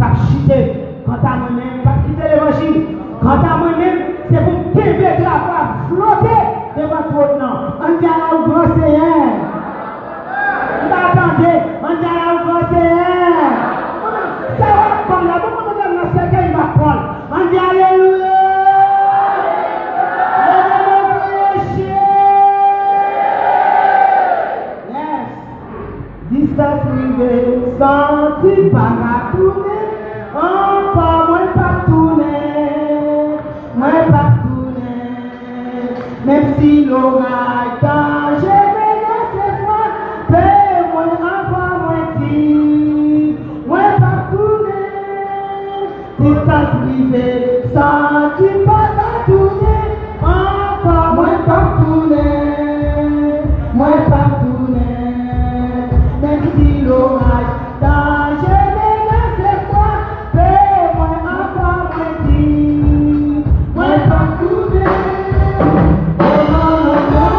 pas chuter. Quant à moi-même, pas quitter l'évangile. Quant à moi-même, c'est pour que de la part flotter devant votre nom. On dit à la grand Seigneur. Attendez, on dit à la grand Seigneur. Ça va comme là, beaucoup de gens ne savent pas, il va prendre. On dit alléluia. Distance privée, senti pas à tourner, encore moins pas tourner, moins pas tourner, même si l'orage danger menace ses fois, paix moins encore moins dit, moins pas tourner, distance privée, senti pas à tourner, encore moins pas tourner, moins pas tourner. Même si l'orage danger menace ses fois, paix moi encore moins dit, moi pas tourner. Oh non, non, non,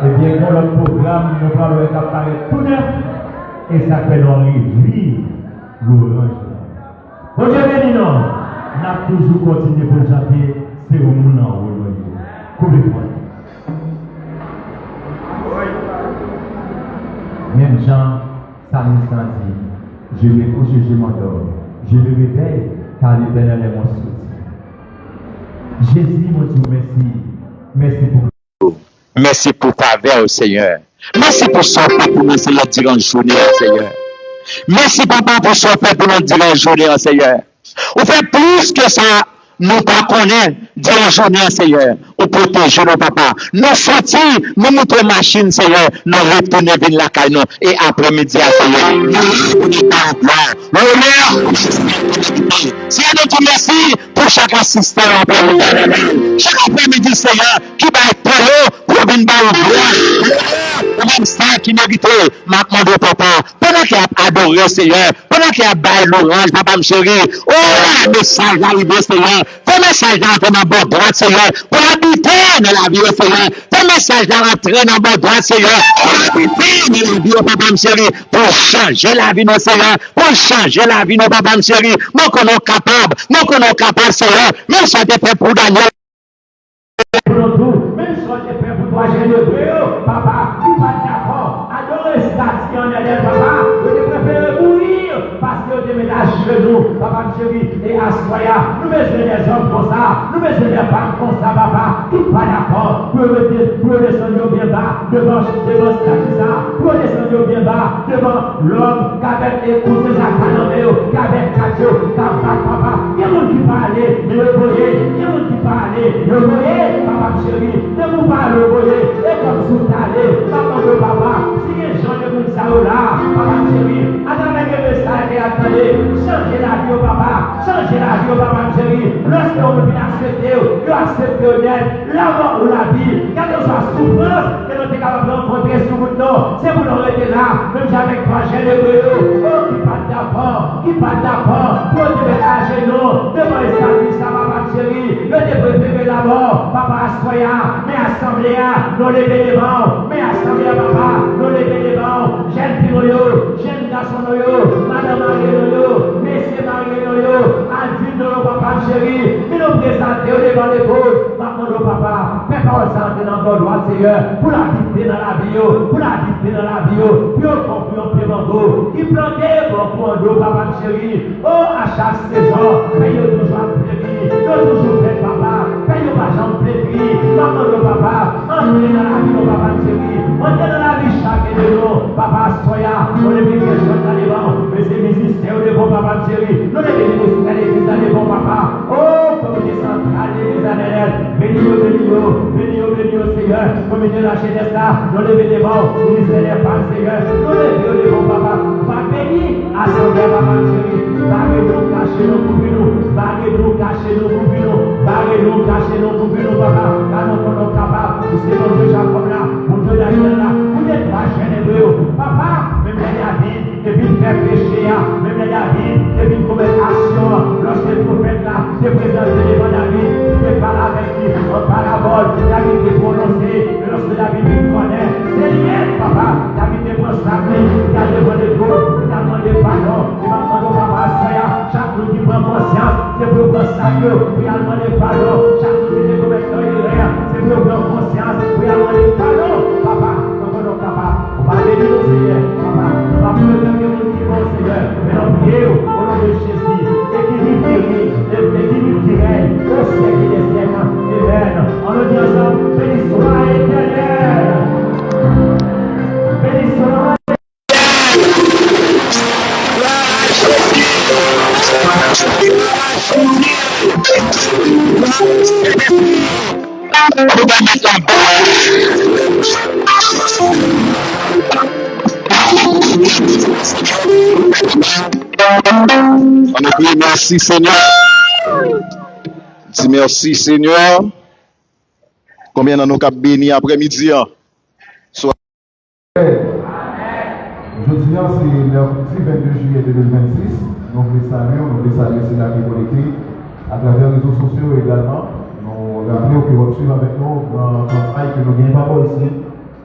Et bien, pour le programme, nous allons apparaître tout neuf. Et ça fait l'enrichir l'orange. Bon Dieu béni, non. On a toujours continué pour chanter. C'est au monde en haut. Coupez-moi. Même Jean, ça me sentit. Je me couche et je m'endors. Je me réveille car l'Éternel est mon soutien. Jésus, mon Dieu, merci. Merci pour. Merci pour faveur, Seigneur. Merci pour son fait pour nous, Seigneur, durant la journée, Seigneur. Merci, Papa, pour son fait pour nous durant la journée, Seigneur. On fait plus que ça. Nous pas connaître durant la journée, Seigneur. Ou protéger nos papa. Nous sortir, nous montrer machine, Seigneur. Nous retourner vers la caille, et après-midi, Seigneur. Seigneur, nous te merci pour chaque assistant après-midi. Chaque après-midi, Seigneur, qui va être prêt pour venir gloire. Même ça qui mérite, ma demande papa, pendant qu'il a adoré, Seigneur, pendant qu'il a baillé l'orange, papa, me chéri, oh, message arrivé, Seigneur. Fais message d'entrer dans la bonne droite, Seigneur, pour habiter dans la vie, Seigneur. Fais message d'entrer dans la bonne droite, Seigneur, pour habiter dans la vie, papa, me chéri, pour changer la vie, nos Seigneur, pour changer la vie, nos papa, me chéri. Nous qu'on est capable, Seigneur, même si on est prêt pour Daniel. Même si on est prêt pour toi, j'ai le Dieu, papa, tu vas d'accord, adorer station derrière, papa, je préfère mourir parce que tu mets à genoux, papa, chéri, et à soya, nous mettons des hommes comme ça, nous mettons des femmes comme ça, papa, tu pas d'accord, pour descendre bien bas, devant ça, pour descendre bien bas, devant l'homme, qu'avec les coups de sa canomeo, qu'avec Kadio, qu'avec papa, il y a monde qui parle, mais le voyez, il y a monde qui parle, le voyez, papa, chéri, ne vous pas le voyez, et comme sous talé, papa de papa, si les gens de Moussao là, papa chéri, attendez le message et attendez, changez la vie au papa, changez la vie au papa chéri, lorsque vous pouvez accepter, vous acceptez honnête, la mort ou la vie, quand on soit souffrance, que nous sommes capables de rencontrer sous votre nom, c'est vous l'en rester là, même si avec toi, j'ai le vélo, oh, qui pas d'accord, pour te mettre à genoux, devant les statues, ça papa chéri, le dépréféré la mort, papa soya, mais assemblée, nous lever les bancs, mais assemblée, papa, nous lever les bancs, jeune pinoyo, jeune garçon noyo, madame Marie noyo, messieurs Marie noyo, adulte noyo, papa chéri, qui nous présenter au devant l'épaule, maman nos papa, fais pas santé dans ton droit, Seigneur, pour la dicter dans la vie, pour la dicter dans la vie, puis on comprend un pémando, qui plantait pour prendre papa chéri, oh, à chaque saison, paye toujours à prévenir, toujours fait papa, paye pas j'en prévenir, maman nos papa, entrez dans la vie, nos papa chéri, entrez dans la vie chaque de nous, papa soya, on est bien dans les bancs, mais c'est musicien, on est bon papa chéri, nous les bénissons dans l'église, dans les bons papa, oh, comité central, l'église annuelle, bénis-nous, Seigneur, comité de la jeunesse là, nous les bénissons, ministère des femmes, Seigneur, nous les bons papa, va bénir, assemblée papa chéri, barrez-nous, cachez-nous, coupez-nous, barrez-nous, cachez-nous, coupez-nous, barrez-nous, cachez-nous, coupez-nous, papa, car nous sommes capables, c'est mon Dieu Jacob là, mon Dieu Daniel là, vous n'êtes pas jeune hébreu, papa, même les David, depuis le faire péché, même les David, depuis le commettre action, lorsque le prophète là, s'est présenté devant David, il parle avec lui en parabole, David est prononcé, et lorsque David lui connaît, c'est lui, papa, David est consacré, il a demandé Dieu, il a demandé pardon, il m'a demandé papa, chaque jour qui prend conscience, c'est pour consacrer, il a demandé pardon, chaque jour qui commet rien, c'est pour prendre conscience, il a demandé pardon, papa, on va bénir le Seigneur, papa, on va plus le temps que nous disons, Seigneur, mais on prie au nom de Jésus, équilibre qui règne, au siècle des siècles, amen. On le dit ensemble, béni soit l'Éternel, béni soit On a dit merci Seigneur. Dis merci Seigneur. Combien d'en nous cap béni après-midi? Jeudi, c'est mercredi 22 juillet 2026. Nous voulons saluer c'est la connectée à travers les réseaux sociaux également. Nous rappelons que vous suivez avec nous dans le travail que nous gagnons pas ici.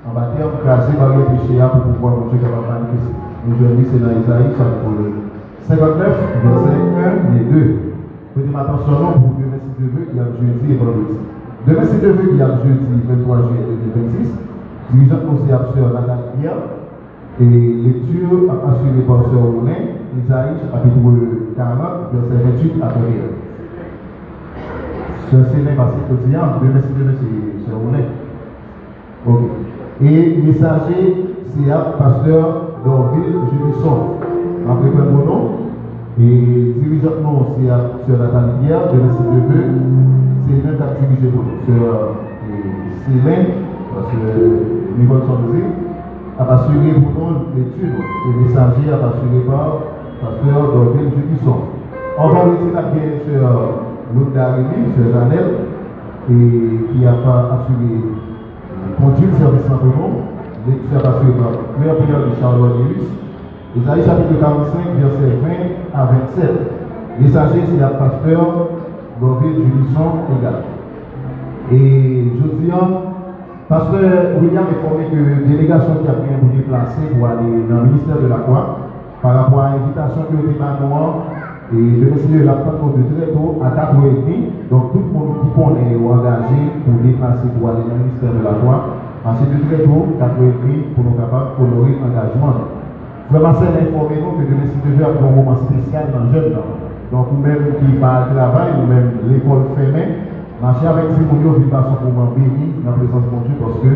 en baptême, crasé par les péchés pour pouvoir mon Dieu capable de manifester. Aujourd'hui, c'est dans Isaïe, chapitre 59, verset 1 et 2. Prenez ma attention pour demain si Dieu veut, il y a jeudi et vendredi. Demain si Dieu veut, il y a jeudi 23 juillet 2026. Dirigeant conseiller à Sœur Nathalie Pierre. Et lecture assurée par Sœur Roulin, Isaïe, chapitre 40, verset 28 à 31. Sœur Céline, parce que demain si Dieu veut, c'est Sœur Roulin. Ok. Et messager, c'est pasteur d'Orville, Julisson. Après quoi mon nom? Et dirigeant non, c'est Sœur Nathalie Pierre, de si Dieu veut, c'est le même qui a dirigé pour nous. Sœur Céline, parce que Nicole Sonzi, a assuré pour nous l'étude. Et messager a assuré par pasteur d'Orville, Julisson. On va retirer la bien Sœur Lounda Rémy, Sœur Janelle, et qui a assuré conduire le service en commun, lecture assurée par Frère Pierre de Charles-Lewis. Isaïe chapitre 45, verset 20 à 27. Messager, c'est le pasteur David Julisson égal. Et je dis, pasteur William est informé que la délégation qui a bien été déplacée pour aller dans le ministère de la Croix, par rapport à l'invitation qui a été faite, et le monsieur l'a pris de très tôt à 4h30. Donc tout le monde qui est engagé pour déplacer pour aller dans le ministère de la Croix, c'est de très tôt, 4h30, pour nous capables d'honorer l'engagement. Vraiment, c'est informé nous que de l'Institut de un moment spécial dans le jeune. Donc, nous-mêmes qui va au travail, ou même l'école fermée, marcher avec Simonio, vivre à son moment béni dans la présence de mon Dieu, parce que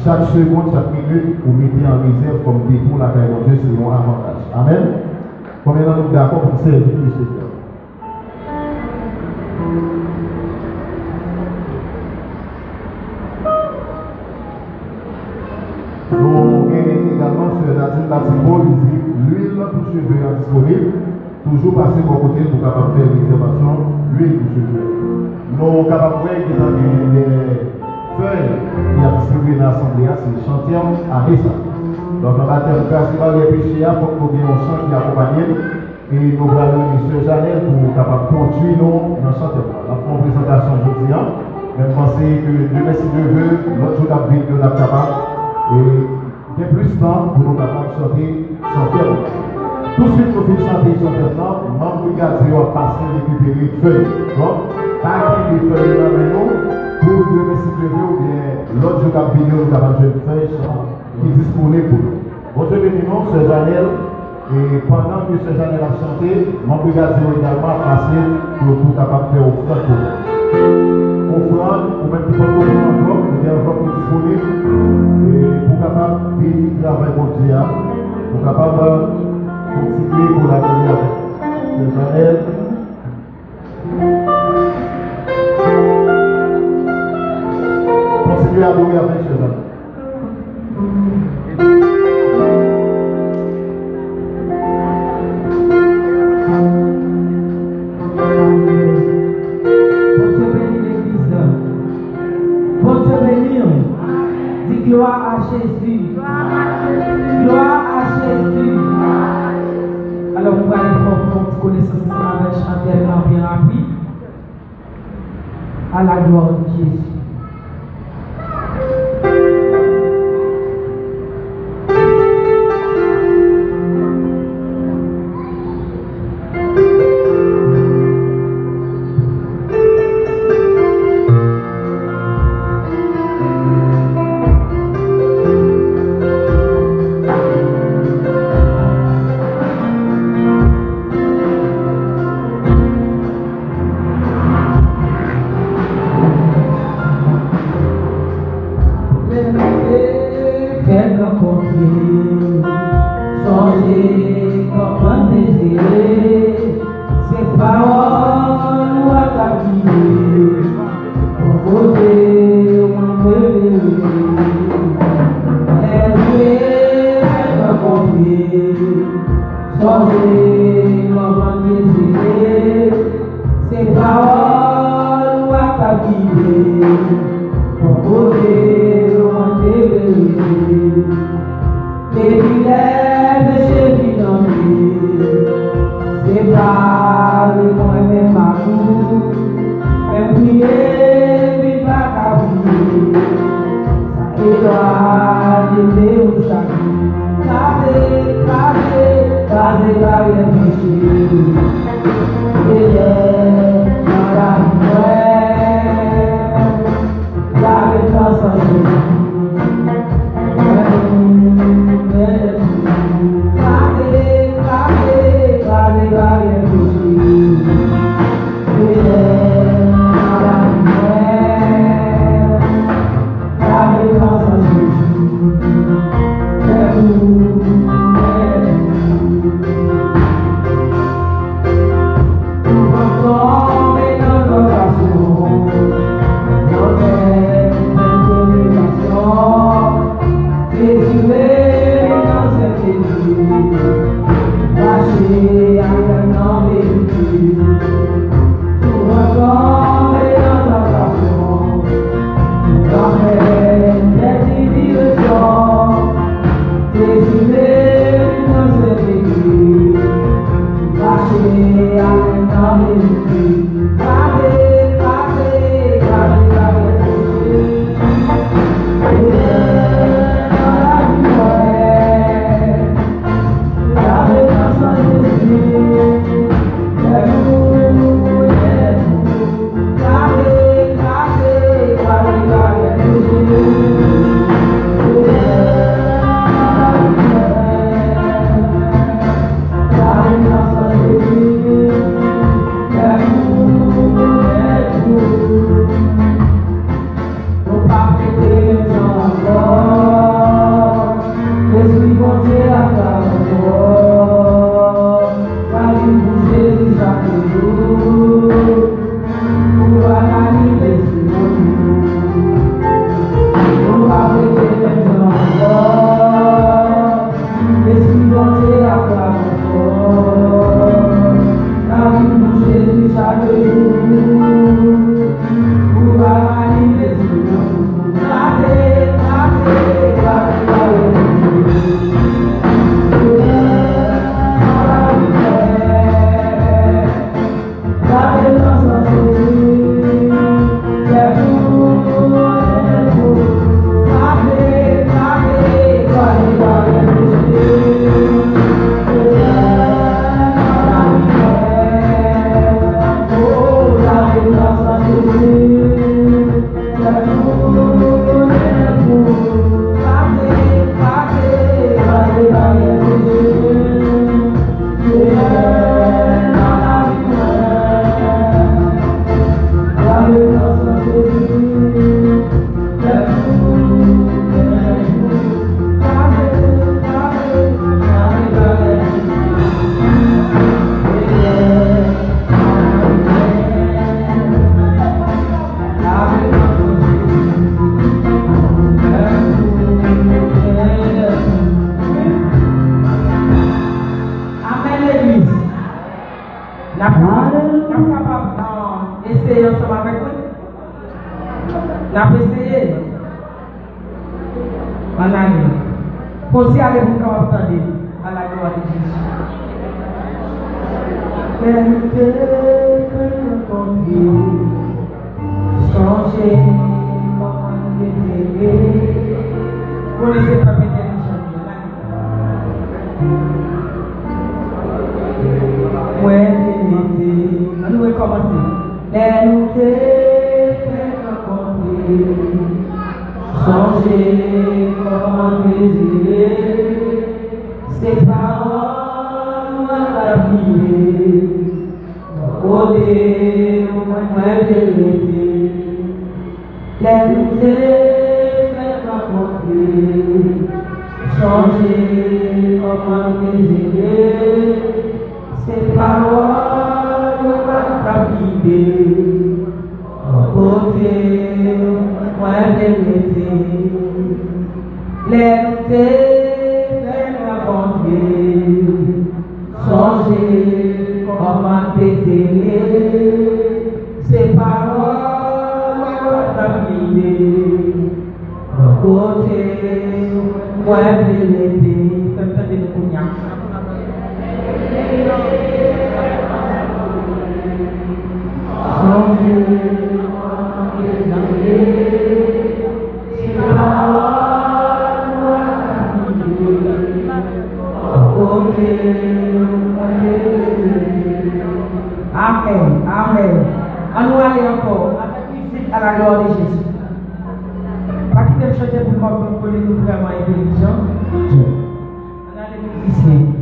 chaque seconde, chaque minute, vous mettez en réserve comme des pour la caille de Dieu, c'est un avantage. Amen. Combien d'entre nous d'accord pour servir le Seigneur? Nous avons également sur Nadine Latipo, l'huile pour cheveux disponible. Toujours passer pour côté pour capable faire réservation, l'huile pour cheveux. Nous sommes capables de voir des feuilles qui ont distribué dans l'Assemblée, c'est chantier à Ressa. Donc, en baptême, quand les péchés, il faut que nous ayons un chant qui accompagne. Et nous allons M. Janel pour capable conduire nous dans le chantier. La présentation aujourd'hui, même penser que demain, si Dieu veut, l'autre jour d'avril, nous sommes capables. Et bien plus de temps pour nous capables de chanter chantier. Tout de suite, nous faisons chanter chantier. Membre de Gazio a passé récupérer les feuilles. Donc, pas qu'il y ait des feuilles dans le nous, pour demain, si Dieu veut, ou bien l'autre jour d'avril, nous sommes capables de faire une feuille qui est disponible pour nous. Bon Dieu béni nous, ce Janel, et pendant que ce Janel a chanté, mon brigadier également a passé pour être capable de faire offrande pour nous. Offrande, ou même pour pas qu'on enveloppe, il y a une enveloppe disponible, et pour capable de bénir le travail pour Dieu, pour capable de continuer pour la vie avec ce Janel. Continuez à louer avec ce Janel. Gloire à Jésus. Gloire à Jésus. Alors, on va aller faire une petite connaissance avec Chantel bien rapide. À la gloire de Jésus. Gloire Amen. Amen. On nous aller encore avec musique à la gloire de Jésus. Pas qui t'aime chanter pour moi pour nous vraiment intelligent. On a les musiciens.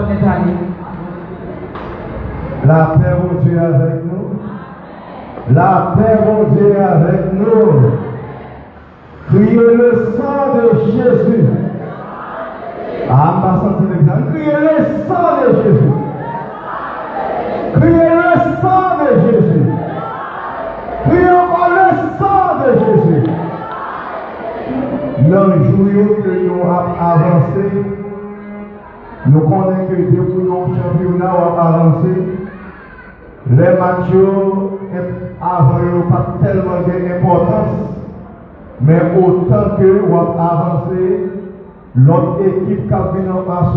qu'on est allé. La paix, mon Dieu, avec nous. La paix, mon Dieu, avec nous. Criez le sang de Jésus. Ah, ma santé de criez le sang de Jésus. Criez le sang de Jésus. Criez encore le sang de Jésus. Dans le jour que nous avons avancé, nous connaissons que depuis nos championnats ont avancé, les matchs avant n'ont pas tellement d'importance, mais autant que vous avez avancé, l'autre équipe qui a venu en face,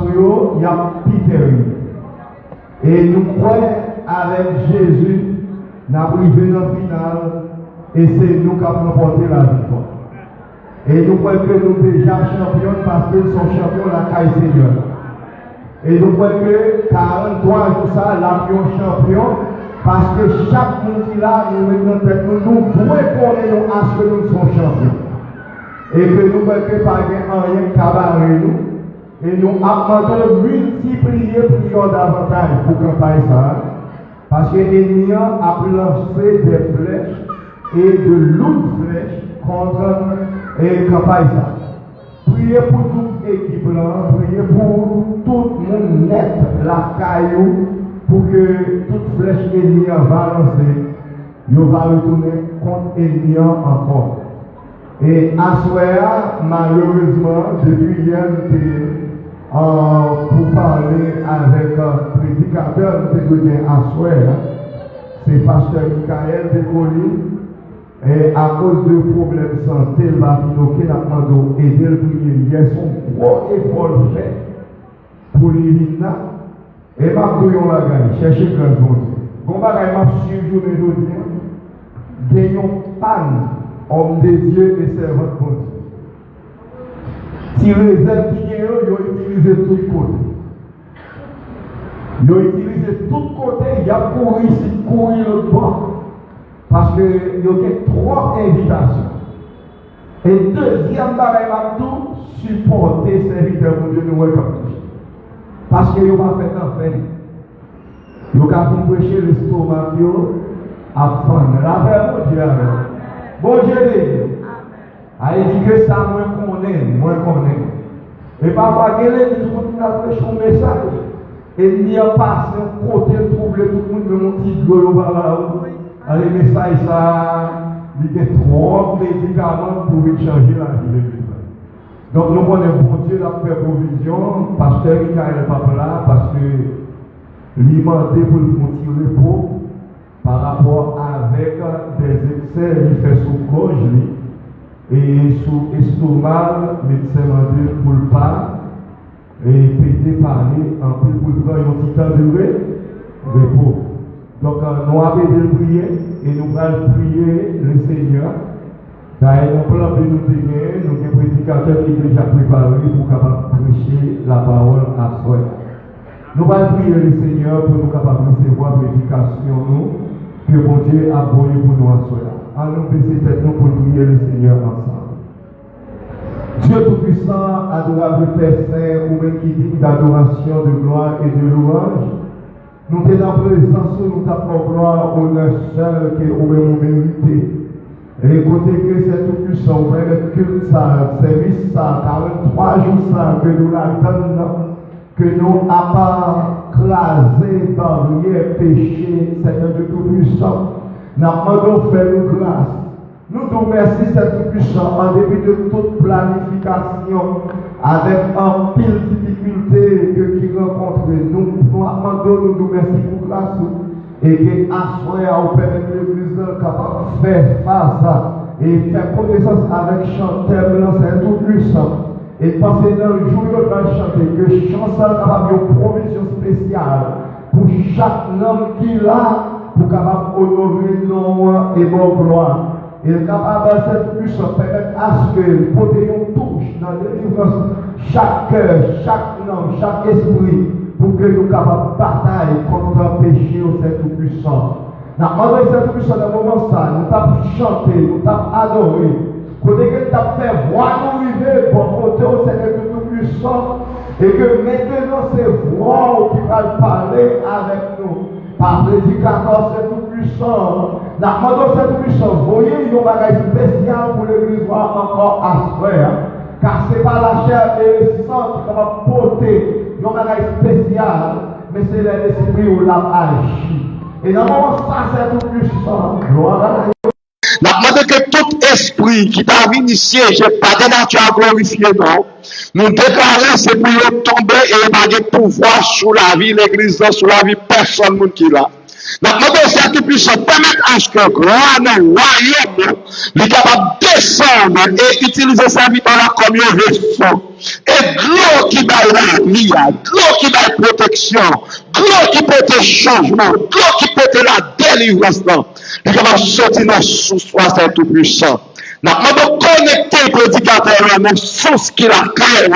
il y a Peter. Et nous croyons avec Jésus, nous avons arrivé dans le final, et c'est nous qui avons remporté la victoire. Et nous croyons que nous sommes déjà champions parce qu'ils sont champions de la caille Seigneur. Et nous croyons que 43 jours ça, l'avion champion, parce que chaque monde qui là, nous mettons tête, nous devons connaître à ce que nous sommes champions. Et que nous croyons que par rien cabaret nous, et nous avons multiplié prières davantage pour campagne ça. Parce que l'ennemi a lancé des flèches et de lourdes flèches contre et campagne ça. Priez pour toute équipe là, priez pour tout le monde net, la caillou, pour que toute flèche ennemie va lancer, il va retourner contre l'ennemi encore. Et à soir, malheureusement, depuis hier, pour parler avec un prédicateur, nous avons à soir, c'est pasteur Michael de Colline. Et à cause de problèmes de santé, il va finir la demande aider le prier. Il y a son gros effort fait pour l'Irina. Et ma bouillon la gagne, cherchez le grand Dieu. Bon bagay m'a suivi aujourd'hui. Gagnons panne, homme de Dieu et servant de Dieu. Tirez les ailes qui gagnent, ils ont utilisé tout côté. Ils ont utilisé tout côté, il y a couru ici, couru l'autre bord. Parce qu'il y a 3 invitations. Et deuxième bagay m'a tout supporter serviteur pour Dieu nous welcome. Parce que vous n'avez pas fait d'enfer. Vous avez prêché l'estomac à fond. La paix, mon Dieu, bon Dieu, il dit que ça, moi connais. Et parfois, il y a des gens qui ont prêché un message. Et il y a passé un côté trouble, tout le monde me dit que les messages, ça, il y a trop de médicaments pour changer la vie de l'Église. Donc nous connaissons bon Dieu a fait provision, pasteur Michael n'est pas là parce que l'imandé pour le montrer repos par rapport avec des excès il fait sous gorge et sous estomac, médecin mandé pour le pas et pété parler en plus pour le prendre un petit temps de repos. Donc nous avons prié et nous allons prier le Seigneur. D'ailleurs, nous plan de nous tenir, nous avons un prédicateur qui est déjà préparé pour capable prêcher la parole à soi. Nous allons prier le Seigneur pour nous capables de recevoir l'éducation que mon Dieu a envoyé pour nous à soi. Allons baisser tête nous pour prier le Seigneur ensemble. Dieu Tout-Puissant, adorable Père Saint, ou même qui dit d'adoration, de gloire et de louange, nous sommes en présence, nous t'appelons gloire, honneur seul, qui est au même mérité. Et côté que c'est tout puissant, le culte, ça, service, ça, 43 jours, ça, que nous l'attendons, que nous n'avons pas crasé barrière, péché, Seigneur de tout puissant. Nous demandons faire nous grâce. Nous te remercions, Seigneur tout puissant, en dépit de toute planification, avec un pile de difficultés qui rencontrent nous. Nous demandons, nous te remercions pour grâce. Et que Assoya au Père de l'Église capable de faire face et faire connaissance avec Chantel, c'est tout puissant. Et passer dans le jour où on va chanter, que Chantal capable de provision spéciale pour chaque homme qui l'a, pour capable honorer nom et bon gloire. Et capable de cette puissance permettre à ce que le potéon touche dans la délivrance chaque cœur, chaque homme, chaque esprit. Pour que nous capables de batailler contre le péché au Saint Tout-Puissant. Dans le Saint Tout-Puissant, dans le moment ça, nous t'avons chanté, nous t'avons adoré. Côté que nous t'avons fait voir nous arriver pour côté au Saint Tout-Puissant, Et que maintenant, c'est vous qui va parler avec nous. Par prédicateur, c'est tout puissant. La demandons c'est tout puissant. Voyez, il y a un bagage spécial pour l'église encore à faire. Car ce n'est pas la chair et le sang qui va porter. Il y a un bagage spécial, mais c'est l'esprit où l'a agi. Et dans le moment, ça, c'est tout puissant. Gloire à la. Nous demandons que tout esprit qui t'a initié, je pas de nature à glorifier, non. Nous déclarons c'est pour y tomber et pas de pouvoir sur la vie, l'église, sur la vie, personne qui l'a. Nous demandons c'est tout puissant, permettre à ce que grand royaume, il est capable de descendre et utiliser sa vie dans la comme un vaisseau. Et gloire qui va la vie, gloire qui va la protection, gloire qui peut être changement, gloire qui peut être la délivrance. Il est capable de sortir dans sous soi, c'est tout puissant. Nous demandons connecter le prédicateur à nos sources qu'il a créées.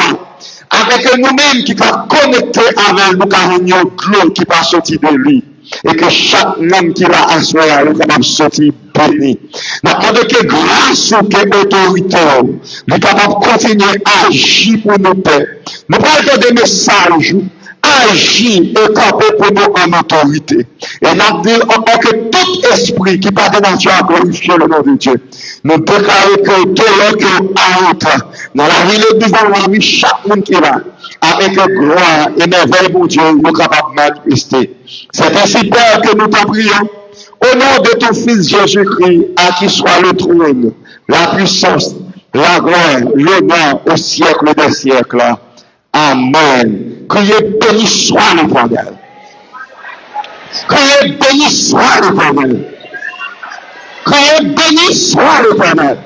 Avec nous-mêmes qui va connecter avec nous, car il y a une gloire qui va sortir de lui. Et que chaque homme qui va asseoir est capable de sortir béni. Nous demandons que grâce ou que autorité, nous sommes capables de continuer à agir pour nos pères. Nous parlons des messages, agir et camper pour nous en autorité. Et nous disons encore que tout esprit qui part de nature à glorifier le nom de Dieu. Nous déclarons que tout le monde entre dans la vie devant la vie, chaque monde qui va, avec gloire et merveille pour Dieu, nous sommes capables de manifester. C'est ainsi, Père, que nous t'en prions. Au nom de ton Fils Jésus-Christ, à qui soit le trône, la puissance, la gloire, l'honneur au siècle des siècles. Amen. Criez béni soit l'Éternel. Criez béni soit l'Éternel. Criez béni soit l'Éternel.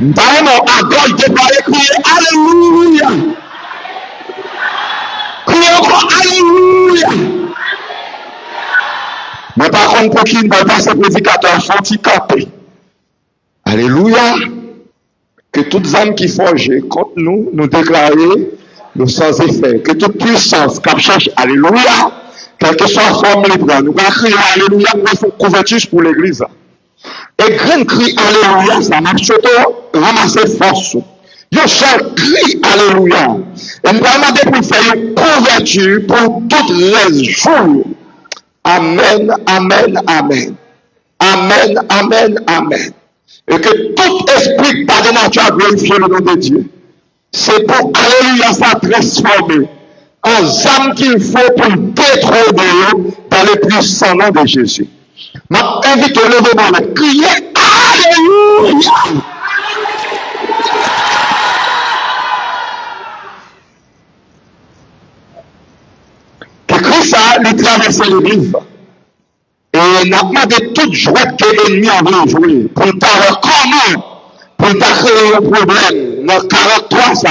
Vraiment, à gauche de parler, criez Alléluia. Criez encore Alléluia. Mais par contre, pour qui ne va pas ce prédicateur, faut-il camper. Alléluia. Que toutes âmes qui forgent contre nous, nous déclarer, nous sans effet. Que toute puissance qui cherche, Alléluia, quelle que soit la forme libre, nous allons crier Alléluia, nous faisons couverture pour l'église. Et grand cri Alléluia, ça marche surtout ramasser force. Yo seul cri Alléluia. Et nous allons demander pour faire une couverture pour tous les jours. Amen, amen, amen. Amen, amen, amen. Et que tout esprit par de nature à glorifier le nom de Dieu. C'est pour Alléluia ça transformer en âme qu'il faut pour détrôner dans le puissant nom de Jésus. M'invite au levement à crier Alléluia. Que Christ a lui traversé le livre. Et n'a pas de toute joie que l'ennemi avait joué pour t'avoir comment, pour t'avoir un problème. Dans 43 ça,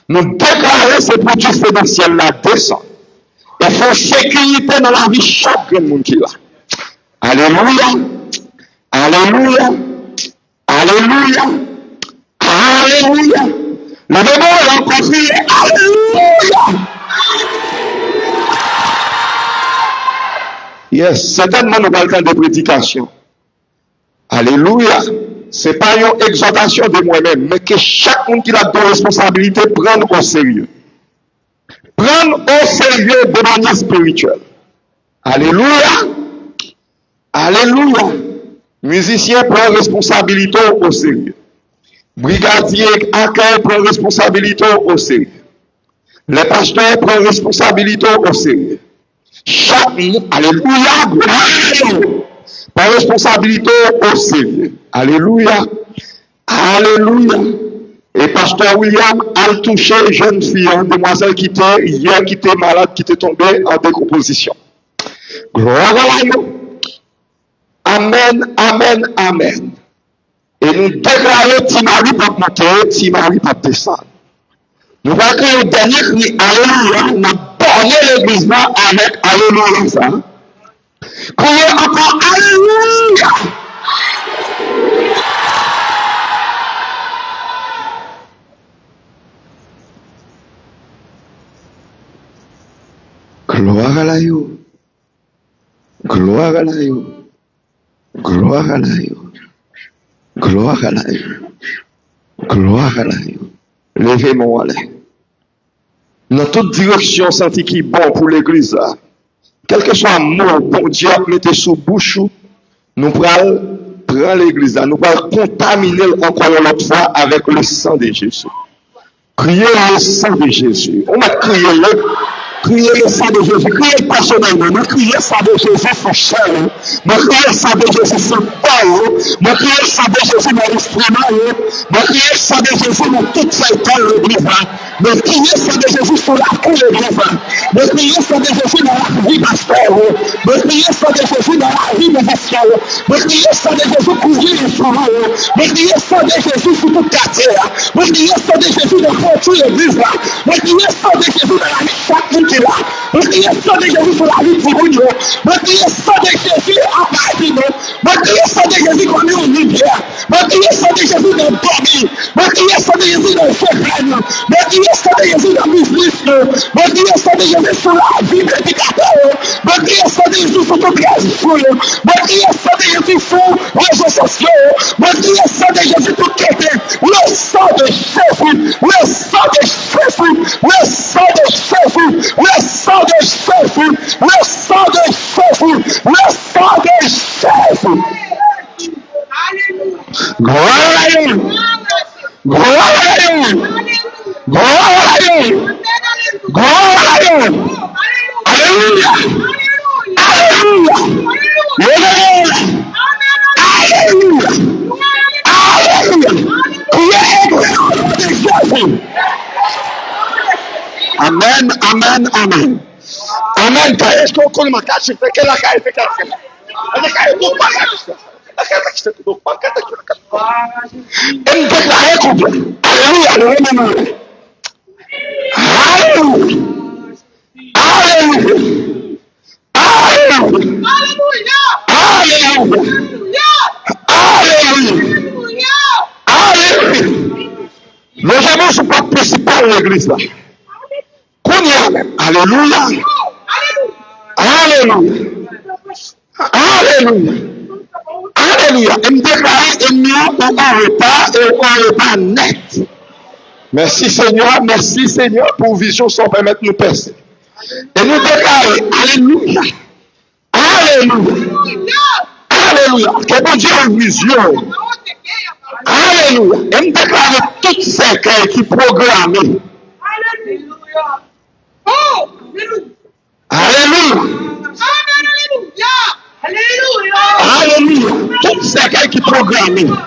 nous déclarer ce produit financier là descend. Il faut sécurité dans la vie chaque monde qui l'a. Alléluia. Alléluia. Alléluia. Alléluia. Le démon est encore crié Alléluia. Yes, certainement nous parlons de prédication. Alléluia. Ce n'est pas une exhortation de moi-même, mais que chaque monde qui a de responsabilité prenne au sérieux. Prenne au sérieux de manière spirituelle. Alléluia. Alléluia. Musicien prend responsabilité au sérieux. Brigadier accueil prend responsabilité au sérieux. Les pasteurs prennent responsabilité au sérieux. Chaque alléluia, gloire, par responsabilité au sérieux. Alléluia, alléluia. Et pasteur William a touché jeune fille, une demoiselle qui était malade, qui était tombée en décomposition. Gloire à Dieu. Amen, amen, amen. Et nous déclarons Timari pour monter, Timari pour descendre. Nous allons créer le dernier cri, alléluia, nous allons borner l'église avec alléluia. Ça. Criez encore alléluia. Gloire à la you. Gloire à la you. Gloire à la you. Gloire à la you. Gloire à la you. Levez-moi là. dans toute direction senti qui est bon pour l'église là. Quel que soit le mot, bon Dieu, mettez sous bouche, nous prenons prendre l'église là, nous allons contaminer encore une autre fois avec le sang de Jésus. Criez le sang de Jésus. On va crier le sang de Jésus. Criez personnellement. Nous criez le sang de Jésus sur chair. Nous criez le sang de Jésus sur corps. Nous criez le sang de Jésus dans l'instrument. Nous criez le sang de Jésus dans toute cette l'église là. Nous criez le sang de Jésus sur la cour de l'église là. Nous criez le sang de Jésus dans la vie pasteur. Nous criez le sang de Jésus dans la vie musicien. Nous criez le sang de Jésus pour vivre les souvenirs. Nous criez le sang de Jésus sur tout quartier. Nous criez le sang de Jésus dans toute l'église là. Nous criez le sang de Jésus dans la vie de chaque monde là. Nous criez le sang de Jésus sur la vie de tout le monde. Nous criez le sang de Jésus à partir de nous. Nous criez le sang de Jésus comme une rivière. Nous criez le sang de Jésus dans le dormir. Nous criez le sang de Jésus dans le secret. Nous criez le sang de Jésus dans le business. Nous criez le sang de Jésus sur la vie de l'éducateur. Nous criez le sang de Jésus sur toute la vie. Nous criez le sang de Jésus sur les réseaux sociaux. Nous criez le sang de Jésus pour quitter. Le sang de Jésus. Le sang de Jésus. Le sang de Jésus. Le sang de Jésus. Le sang de Jésus. Le sang de Jésus. Gloire. Gloire. Gloire. Gloire. Alléluia. Alléluia. Alléluia. Alléluia. Alléluia. Amen, amen, amen. Amen. Est-ce qu'on connaît ma carte? C'est quelle la carte? C'est quelle la carte? Et me déclarer complet. Alléluia. Alléluia. Alléluia. Alléluia. Alléluia. Alléluia. Le jamais c'est pas principal de l'église là. Alléluia. Alléluia. Alléluia. Alléluia. Et me déclarer un repas net. Merci Seigneur pour vision sans permettre de nous percer. Et nous déclarer Alléluia. Alléluia. Alléluia. Que bon Dieu a une vision. Alléluia. Et me déclarer toutes ces cœurs qui programment. Alléluia. Alléluia. Toutes ces cœurs qui programment.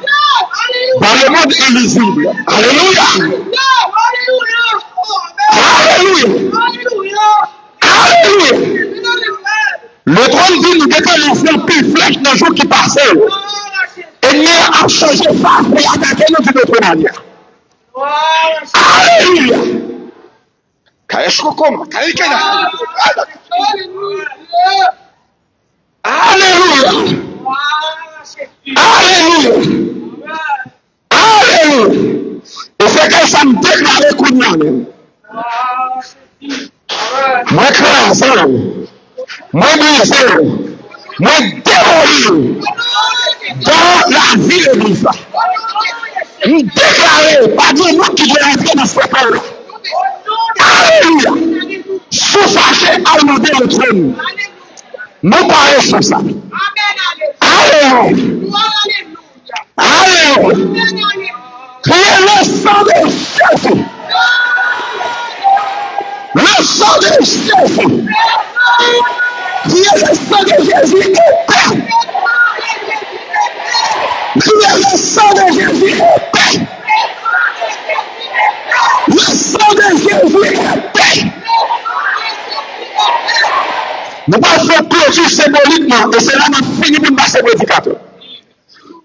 Dans le monde invisible. Alléluia. Alléluia. Alléluia. Le trône dit nous déclenchons un plus flèche dans le jour qui passait. Et nous a changé face et attaqué nous d'une autre manière. Alléluia. Alléluia. Alléluia. Alléluia. Et c'est que ça me déclare qu'on y a même. Moi, crasé, moi, brisé, moi, démoli dans la vie de l'église. Me déclarer, pas de nous qui doit entrer dans ce temps-là. Alléluia. Sous fâché, allemandé le trône. Nous parlons sur ça. Alléluia. Alléluia. Criez le sang de Jésus. Le sang de Jésus. Criez le sang de Jésus épais. Criez le sang de Jésus épais. Le sang de Jésus épais. Nous allons faire clôture symboliquement, et c'est là que nous finissons par passer prédicateur.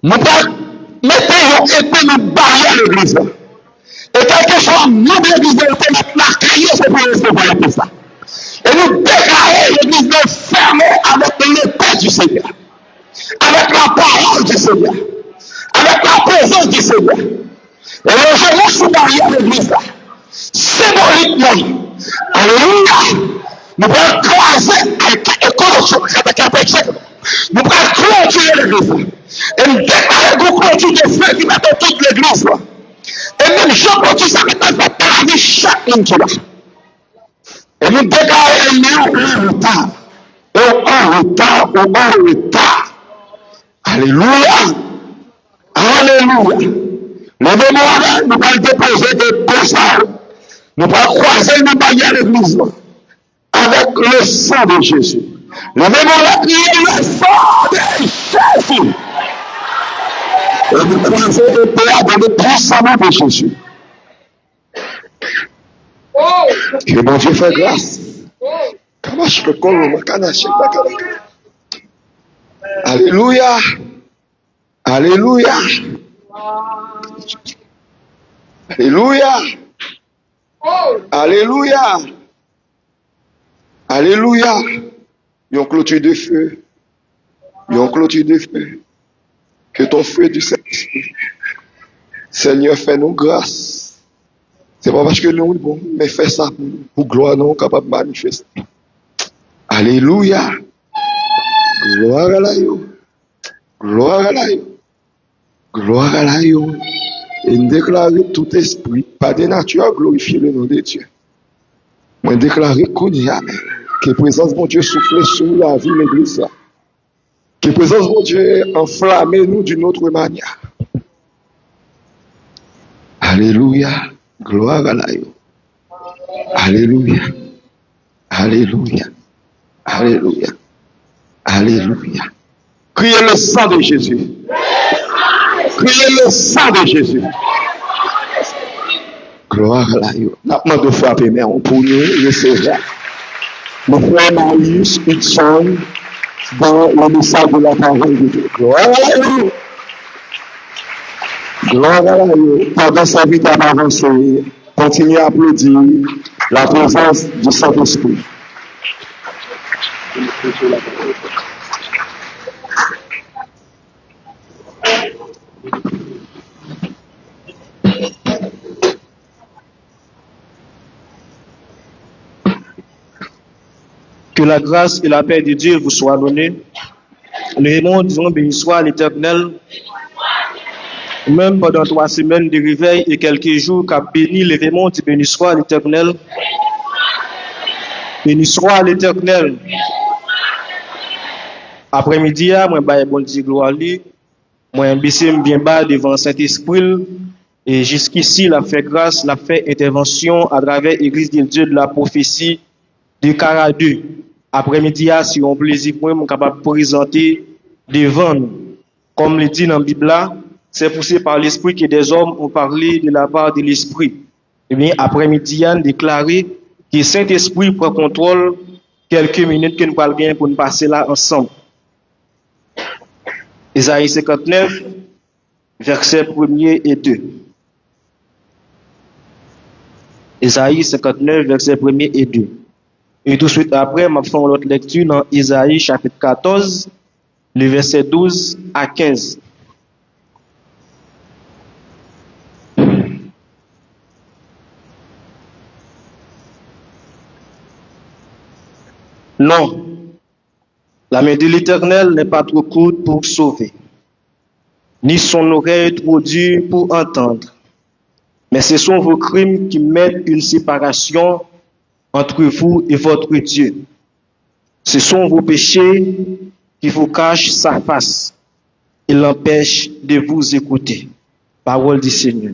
Nous allons mettre une épée dans barrière l'église. Et quelque chose, nous de l'église de la caillou, c'est pour recevoir la piste. Et nous déclarer l'église fermée avec l'épée du Seigneur, avec la parole du Seigneur, avec la présence du Seigneur. Et le genou sous barrière l'église là, symboliquement. Alléluia. Nous pouvons croiser nous pouvons clôturer l'église. Et nous déclarer qu'on clôture des feux qui mettent toute l'église. Et même je clôture ça maintenant, je vais paralyser chaque monde qui est là. Et nous déclarons en retard. En retard. Alléluia. Alléluia. Levez-moi, nous allons déposer des concerts. Nous allons croiser nos barrières de l'église avec le sang de Jésus. Levez-moi la prière, le sang de Jésus. Et nous croisons le Père dans le puissant de Jésus. Que mon Dieu fait grâce. Alléluia. Alléluia. Alléluia. Alléluia. Alléluia. Il y a une clôture de feu. Il y a une clôture de feu. Que ton feu du Saint-Esprit. Seigneur, fais-nous grâce. C'est pas parce que nous sommes bons, mais fais ça pour gloire, nous capable de manifester. Alléluia. Gloire à l'aïe. Gloire à l'aïe. Gloire à l'aïe. Et nous déclarons tout esprit, pas de nature, glorifier le nom de Dieu. Moi, déclarer qu'on y a, que la présence de mon Dieu souffle sur la vie de l'église. Que la présence de mon Dieu enflamme nous d'une autre manière. Alléluia. Gloire à l'aïe. Alléluia. Alléluia. Alléluia. Alléluia. Criez le sang de Jésus. Criez le sang de Jésus. Gloire à l'aïe. N'a pas de frapper, mais on peut nous recevoir. Mon frère Marius Hudson dans le message de la parole de Dieu. Gloire à l'aïe. Gloire à l'aïe. Pendant sa vie d'avancer, continuez à applaudir la présence du Saint-Esprit. Que la grâce et la paix de Dieu vous soient données. Le Raymond, disons, béni soit l'Éternel. Même pendant 3 semaines de réveil et quelques jours qu'a béni le Raymond, béni soit l'Éternel. Béni soit l'Éternel. Après-midi, moi, bon Dieu, gloire lui. Moi, baissé bien bas devant Saint-Esprit. Et jusqu'ici, la fait grâce, la fait intervention à travers l'Église de Dieu de la prophétie de Caradeux. Après-midi, si on plaisir pour moi, je suis capable de présenter devant nous. Comme le dit dans la Bible, c'est poussé par l'Esprit que des hommes ont parlé de la part de l'Esprit. Et bien, après-midi, on a déclaré que Saint-Esprit prend contrôle quelques minutes que nous parlons bien pour nous passer là ensemble. Isaïe 59, versets 1er et 2. Isaïe 59, versets 1er et 2. Et tout de suite après, je vais faire une autre lecture dans Isaïe chapitre 14, le verset 12 à 15. Non, la main de l'Éternel n'est pas trop courte pour sauver, ni son oreille trop dure pour entendre. Mais ce sont vos crimes qui mettent une séparation entre vous et votre Dieu. Ce sont vos péchés qui vous cachent sa face et l'empêchent de vous écouter. Parole du Seigneur.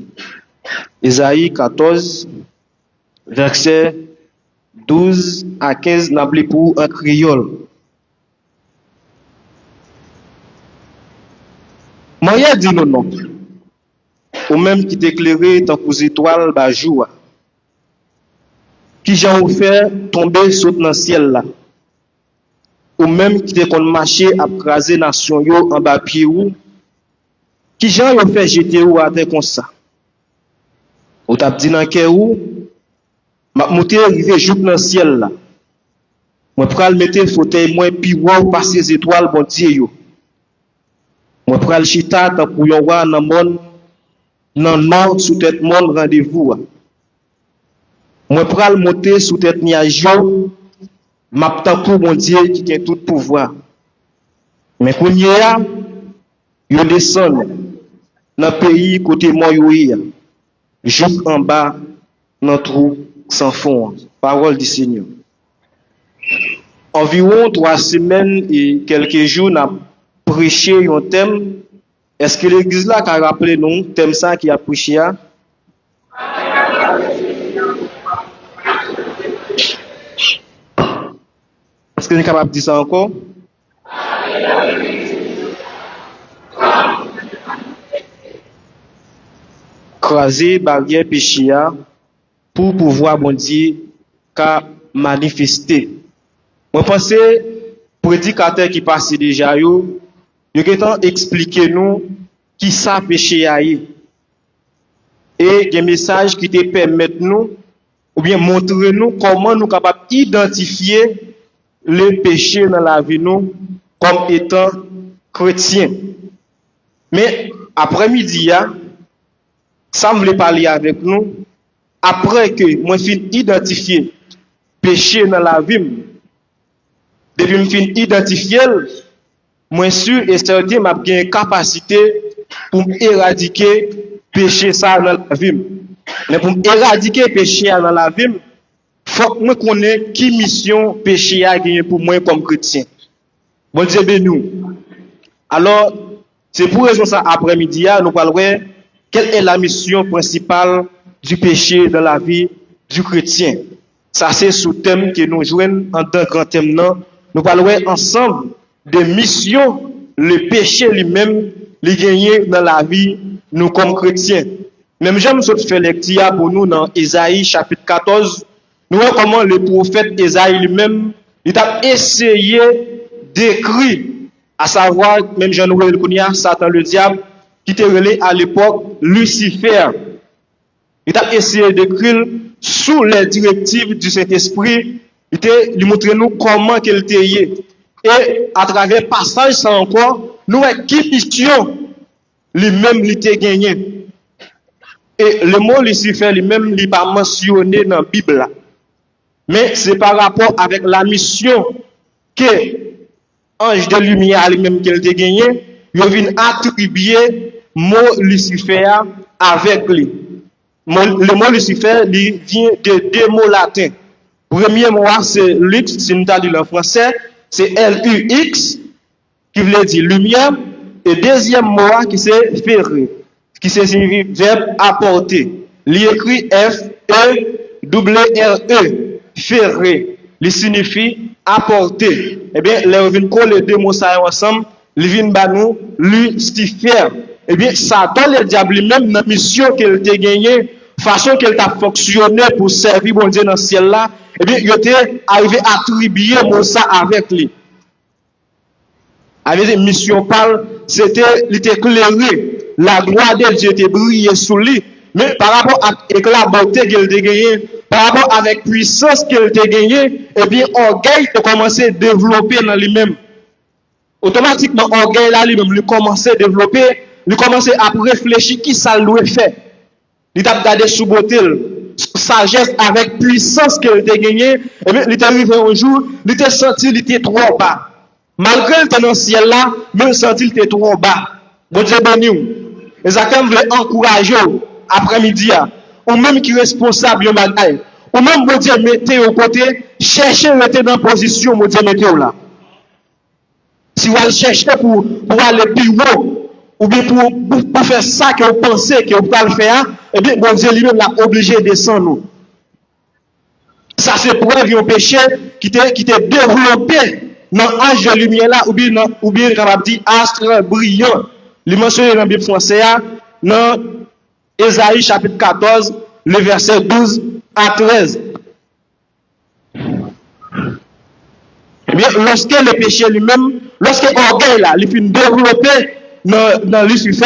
Isaïe 14, versets 12 à 15, n'appelez pour un créole. Moyen dit non, ou même qui t'éclairait tant qu'aux étoiles bas jour. Qui j'en fait tomber sur dans le ciel là. Ou même qui te kon marcher à craser nation yo en bas pied ou. Qui j'en fait jeter ou à terre comme ça. Ou t'a dit dans cœur ou m'a monter arriver jour dans le ciel là. Moi pral mettre fauteuil moins pi ou passer les étoiles bon Dieu yo. Moi pral chita tant pour yon wa nan monde nan nord sous tête monde rendez-vous. Moi pral monter sous tête nuage yo, m'aptan pour mon Dieu qui a tout pouvoir. Mais quand yo descend dans pays côté moi yo juste en bas dans trou sans fond. Parole du Seigneur. environ 3 semaines et quelques jours, n'a prêché un thème. Est-ce que l'église là a rappelé nous thème ça qui a prêché? Est-ce que vous êtes capable de dire ça encore? Craser barrière péché pour pouvoir bon Dieu qu'à manifester. Moi pense prédicateur qui passe déjà yo ont expliqué nous qui ça péché aïe. Et des messages qui te permettent nous ou bien montrer nous comment nous capables identifier le péché dans la vie nous comme étant chrétien. Mais après-midi ça me voulait parler avec nous après que moi fin identifier péché dans la vie. Depuis me fin identifier, moi sûr et certain m'a bien capacité pour éradiquer péché ça dans la vie. Mais pour éradiquer péché dans la vie, faut que moi connaisse qui mission péché a gagné pour moi comme chrétien. Bon Dieu béni nous. Alors c'est pour raison ça après-midi nous parlerons quelle est la mission principale du péché dans la vie du chrétien. Ça c'est sous thème que nous jouons en tant grand thème non. Nous parlerons ensemble de mission le péché lui-même les gagner dans la vie nous comme chrétiens. Même j'aime ce fait lecture pour nous dans Ésaïe chapitre 14. Nous voyons comment le prophète Ésaïe lui-même il a essayé d'écrire, à savoir même Jean-Noël Kounia, Satan le diable, qui était relé à l'époque Lucifer. Il a essayé d'écrire sous les directives du Saint-Esprit. Il montre nous comment qu'il était. Et à travers passage ça encore, nous voyons qui mission lui-même il était gagné. Et le mot Lucifer lui-même il pas mentionné dans la Bible. Mais c'est par rapport avec la mission que ange de lumière lui-même qu'il était gagné, il vient attribuer mot Lucifer avec lui. Le mot Lucifer il vient de 2 mots latins. Premier mot c'est lux, si nous dit en français, c'est L-U-X qui veut dire lumière, et deuxième mot qui c'est ferrer, qui signifie verbe apporter. Il écrit F-E-R-R-E, ferrer, il signifie apporter. Eh bien, les vient coller 2 mots ça ensemble, il vient banou Lucifer. Eh bien, Satan le diable lui-même dans mission qu'il a gagné, façon qu'il a fonctionné pour servir bon Dieu dans le ciel là, eh bien, il était arrivé à attribuer mon ça avec lui. Avec une mission parle, c'était éclairé, la gloire de Dieu était brillée sous lui, mais par rapport à la beauté qu'il a gagné, par rapport avec puissance qu'il a gagné, eh bien, orgueil a commencé à développer dans lui-même. Automatiquement, orgueil là lui-même, il commençait à développer, il commençait à réfléchir qui ça doit faire. Il a regardé sous beauté, sagesse avec puissance qu'il a gagné, et bien, il est arrivé un jour, il a senti qu'il était trop bas. Malgré le potentiel là, mais il senti qu'il était trop bas. Bon Dieu béni. Et ça quand voulait encourager après-midi, ou même qui est responsable de bagaille, ou même bon Dieu mettez au côté, cherchez à rester dans la position, bon Dieu mettez là. Si vous allez chercher pour aller plus haut, ou bien pour faire ça que vous pensez que vous pouvez le faire, eh bien, bon Dieu lui-même l'a obligé de descendre. Ça, c'est preuve d'un péché qui était développé dans l'âge de lumière là, ou bien, comme on dit, astre brillant. Il mentionné dans la Bible française, dans Ésaïe chapitre 14, le verset 12 à 13. Eh bien, lorsque le péché lui-même, lorsque l'orgueil là, il finit développé dans Lucifer,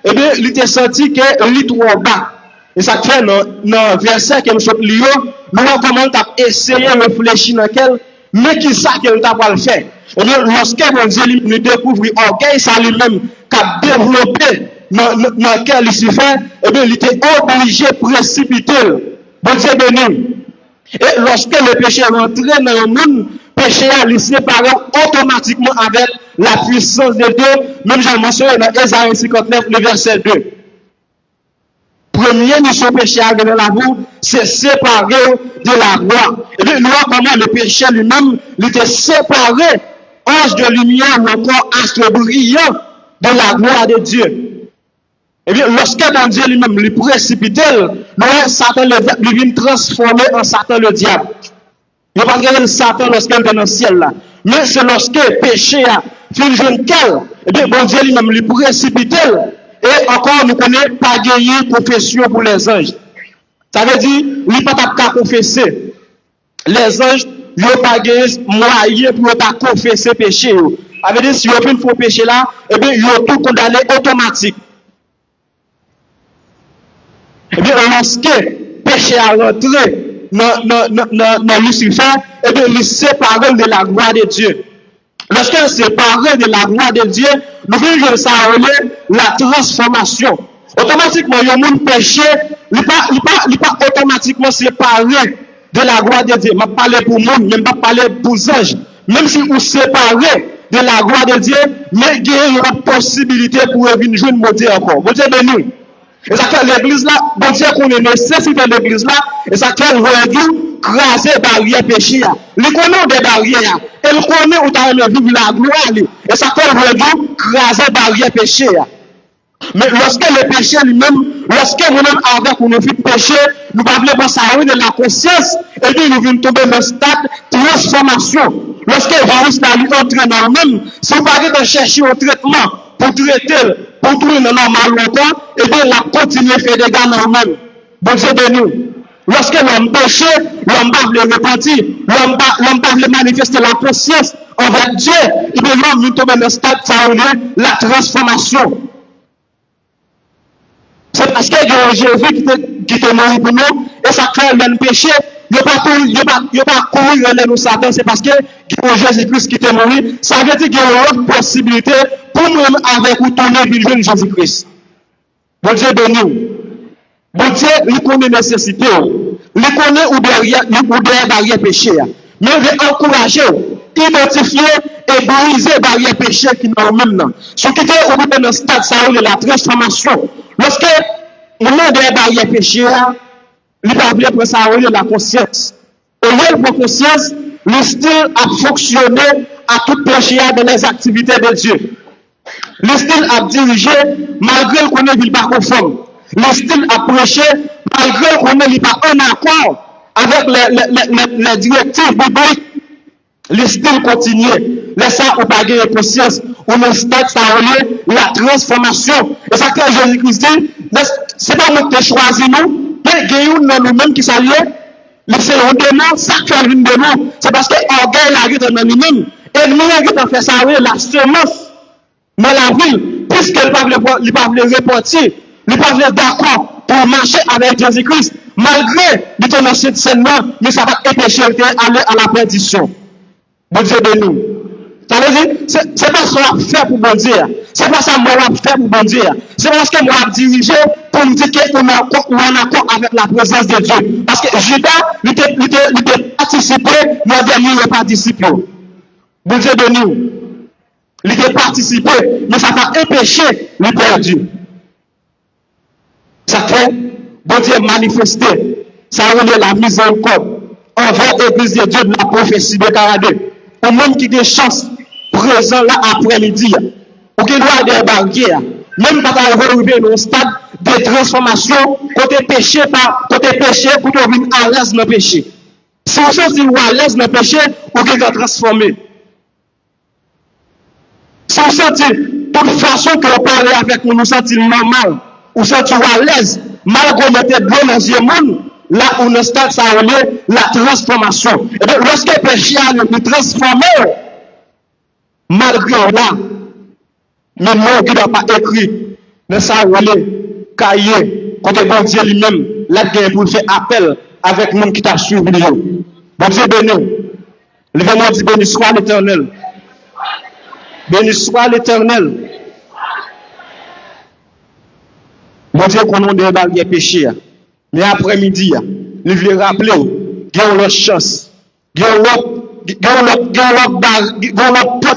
eh bien, il était senti qu'il est trop bas. Et ça fait dans le verset que nous sommes liés, nous commençons à essayer de réfléchir dans quel, mais qui ça qu'il t'a pas le faire. Et bien, lorsque mon Dieu nous découvre l'orgueil, ça lui-même, qu'a développé dans quel Lucifer, eh bien, il était obligé de précipiter. Bon Dieu béni. Et lorsque le péché est rentré dans le monde, le péché est séparé automatiquement avec la puissance de Dieu. Même j'ai mentionné dans Ésaïe 59, le verset 2. Première mission péché à dans la boue, c'est séparer de la gloire. Et bien, nous comment le péché lui-même, il était séparé, ange de lumière ou encore astre brillant de la gloire de Dieu. Et bien, lorsque mon Dieu lui-même lui précipite, Satan le vient transformer en Satan le diable. Il n'y a pas de Satan lorsqu'il est dans le ciel là. Mais c'est lorsque le péché a fait jeune qu'elle, et bien, bon Dieu lui-même lui précipite. Et encore, nous connaissons pas gagner confession pour les anges. Ça veut dire, il n'y a pas qu'à confesser. Les anges, ils n'ont pas gagné moyen pour ne pas confesser péché. Ça veut dire, si vous faites un faux péché là, eh bien, ils ont tout condamné automatique. Eh bien, lorsque le péché a rentré dans Lucifer, eh bien, il sépare de la gloire de Dieu. Lorsqu'il séparé de la gloire de Dieu, nous vivons ça la transformation. Automatiquement, il y a un péché, il n'est pas automatiquement séparé de la gloire de Dieu. Je ne parle pas pour monde, même pas parler pour les anges. Même si vous séparez de la gloire de Dieu, mais il y a une possibilité pour venir jouer une beauté encore. Bon Dieu béni. Et ça fait l'église là, bon Dieu qu'on est nécessité de l'église là, et ça fait le craser barrière péché. Il connaît des barrières. Et il connaît où tu as vivre la gloire. Et ça fait le craser barrière péché. Mais lorsque le péché lui-même, lorsque nous-mêmes avec nous fait péché, nous ne pouvons pas savoir de la conscience, et puis nous venons tomber dans le stade de transformation. Lorsque le virus n'a pas entré dans nous-mêmes, si vous ne chercher un traitement pour traiter, pour trouver le normal longtemps, et bien la continuer à faire des dégâts dans nous-mêmes. Bon Dieu de nous. Lorsque l'homme péché, l'homme va le repentir, l'homme va manifester la conscience envers Dieu, et bien l'homme vient tomber dans le stade de la transformation. C'est parce que Jésus qui était mort pour nous, et ça crée le même péché. Il n'y a pas courir dans nous Satan, c'est parce que Jésus-Christ qui était mort. Ça veut dire qu'il y a une autre possibilité pour nous avec ou tourner vers Jésus-Christ. Bon Dieu de nous. Bon Dieu, il connaît la nécessité. Il connaît où derrière barrière péché. Mais il veut encourager, identifier et briser les barrières péché qui sont même. Ce qui est au bout de notre stade, ça de la transformation. Lorsque on a des barrières péché, il va appeler pour ça de la conscience. Et là, pour conscience, le style a fonctionné à tout péché dans les activités de Dieu. Le style a dirigé malgré qu'on n'est pas conforme. Le style a prêché malgré qu'on n'est pas en accord avec les directives bibliques. Le style continue. Laissez ça, on pas gagner conscience. On a stade ça la transformation. Et ça que Jésus-Christ dit, c'est pas nous qui choisi nous, mais gagnons nous-mêmes qui s'allions. Laissez on demande, ça fait une demande. C'est parce que l'orgueil arrive dans nous-mêmes. Et nous avons fait ça, la semence dans la ville, puisqu'il ne peut pas le reporter, il ne peut pas d'accord pour marcher avec Jésus-Christ, malgré l'état dans cette scène-là, mais ça va empêcher d'aller à la perdition. Bon Dieu de nous. Ça veut dire, c'est pas ce qu'on va faire pour bon Dieu. C'est pas ça que moi va faire pour bon Dieu. C'est parce que moi va diriger pour me dire qu'on est en accord avec la présence de Dieu. Parce que Judas, il était participé, moi dernier, il n'a pas participé. Bon Dieu de nous. Il était participé, mais ça va empêcher le perdu. Ça fait, bon Dieu manifester, ça relève la miséricorde envers l'église de Dieu de la prophétie de 42. Au même qui a des chances présent là après-midi, ou qui doit des barrières, même pas arriver dans un stade de transformation, côté péché, pour venir à l'aise dans le péché. Si vous sentez à l'aise dans le péché, vous pouvez transformer. Si vous sentez, toute façon que vous parlez avec nous, nous sentons normal, ou sentez à l'aise, malgré que vous mettez bon dans les monde, là où on stade ça la transformation. Et bien, lorsque le péché a été transformé, malgré là, mais moi qui n'a pas écrit, mais ça cahier, quand bon Dieu lui-même, là, pour faire appel avec le monde qui t'a suivi. Bon Dieu béni. Levez-moi dit béni soit l'Éternel. Béni soit l'Éternel. Bon Dieu qu'on a des barrières péchés. Mais après-midi, il veut rappeler, il y a une chance. Il y a une porte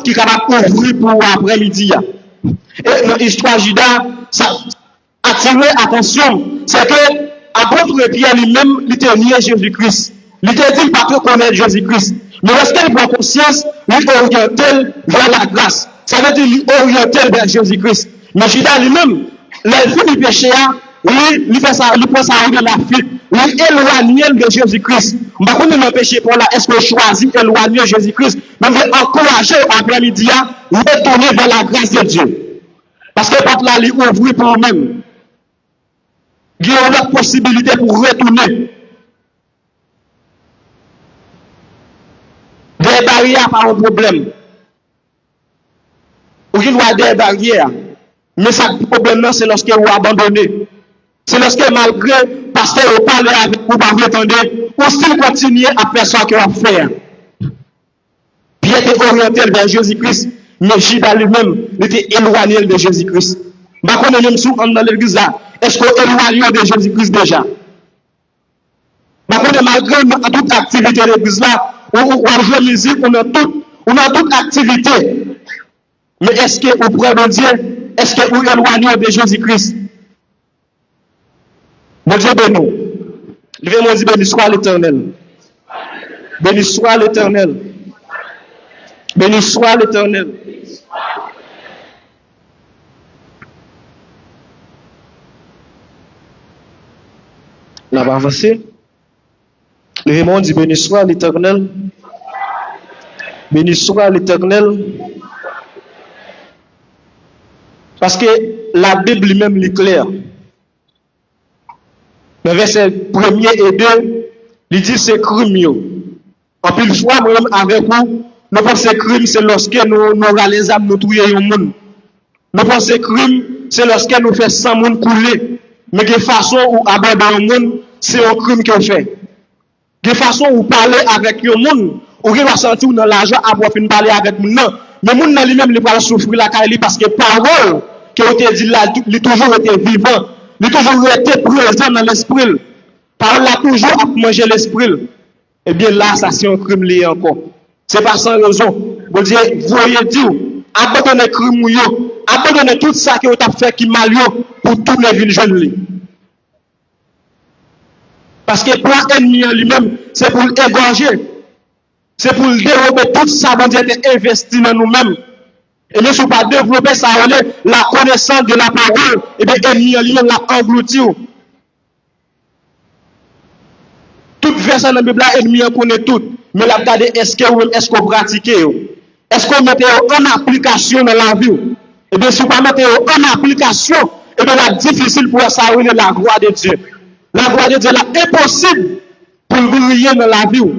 qui est capable d'ouvrir pour après-midi. Et dans l'histoire Judas, ça attire l'attention. c'est que apôtre Pierre lui-même, il était nié Jésus-Christ. Il était dit pas que connaître Jésus-Christ. Mais lorsqu'il prend conscience, il oriente vers la grâce. Ça veut dire il oriente vers Jésus-Christ. Mais Judas lui-même, les filles du péché, il fait ça, il prend ça dans la fuite. Il éloigne de Jésus-Christ. Je ne sais pas le péché pour là, est-ce que choisit éloigner Jésus-Christ? Mais encourager après-midi à retourner vers la grâce de Dieu. Parce que quand là, il ouvre pour nous-mêmes. Il y a une autre possibilité pour retourner. Des barrières, pas un problème. Ou il y a des barrières. Mais ça, le problème, c'est lorsque vous abandonnez. C'est lorsque malgré, parce que vous parlez avec vous, vous attendez, ou s'il continue à faire ce qu'il va faire. Pierre était orienté vers Jésus-Christ, mais Judas lui-même était éloigné de Jésus-Christ. Je ne sais pas même si on est dans l'église là, est-ce qu'on est éloigné de Jésus-Christ déjà? Je ne sais pas malgré toute activité de l'église là, on joue musique, on a toute activité. Mais est-ce que vous prenez Dieu? Est-ce que vous éloignez de Jésus-Christ? Mon Dieu de nous. Levez-moi dire béni soit l'Éternel. Béni soit l'Éternel. Béni soit l'Éternel. On va avancer. Levez-moi dire béni soit l'Éternel. Béni soit l'Éternel. Parce que la Bible lui-même est claire. Le verset 1er et 2, il dit c'est crime. En plus, fois, moi-même avec vous, nous pensons que crime, c'est lorsque nous aurons les âmes, nous tuons le monde. Nous pensons que crime, c'est lorsque nous faisons 100 monde couler. Mais de façon où abandonner le monde, c'est un crime qu'on fait. De façon où parler avec le monde, ou qu'il va sentir dans l'argent après fin parler avec le monde. Mais le monde lui-même, il va souffrir la caille parce que parole qui a été dit là, il a toujours été vivant. Il a toujours été présent dans l'esprit. Parole a toujours à manger l'esprit. Eh bien là, ça c'est un crime lié encore. C'est pas sans raison. Vous dites, voyez Dieu, abandonnez le crime, abandonnez tout ça que vous avez fait qui mal pour tourner ville jeune. Parce que pour l'ennemi lui-même, c'est pour l'égorger. C'est pour développer tout ça, bon Dieu a investi dans nous-mêmes. Et même si vous ne pas développer ça, la connaissance de la parole, et bien l'ennemi lui-même l'a englouti. Toute verset dans la Bible, l'ennemi connaît tout. Mais la regardez, est-ce que vous pratiquez? Est-ce que vous mettez en application dans la vie? Et bien si vous ne pas mettez en application, et bien c'est difficile pour ça la gloire de Dieu. La gloire de Dieu est impossible pour briller dans la vie.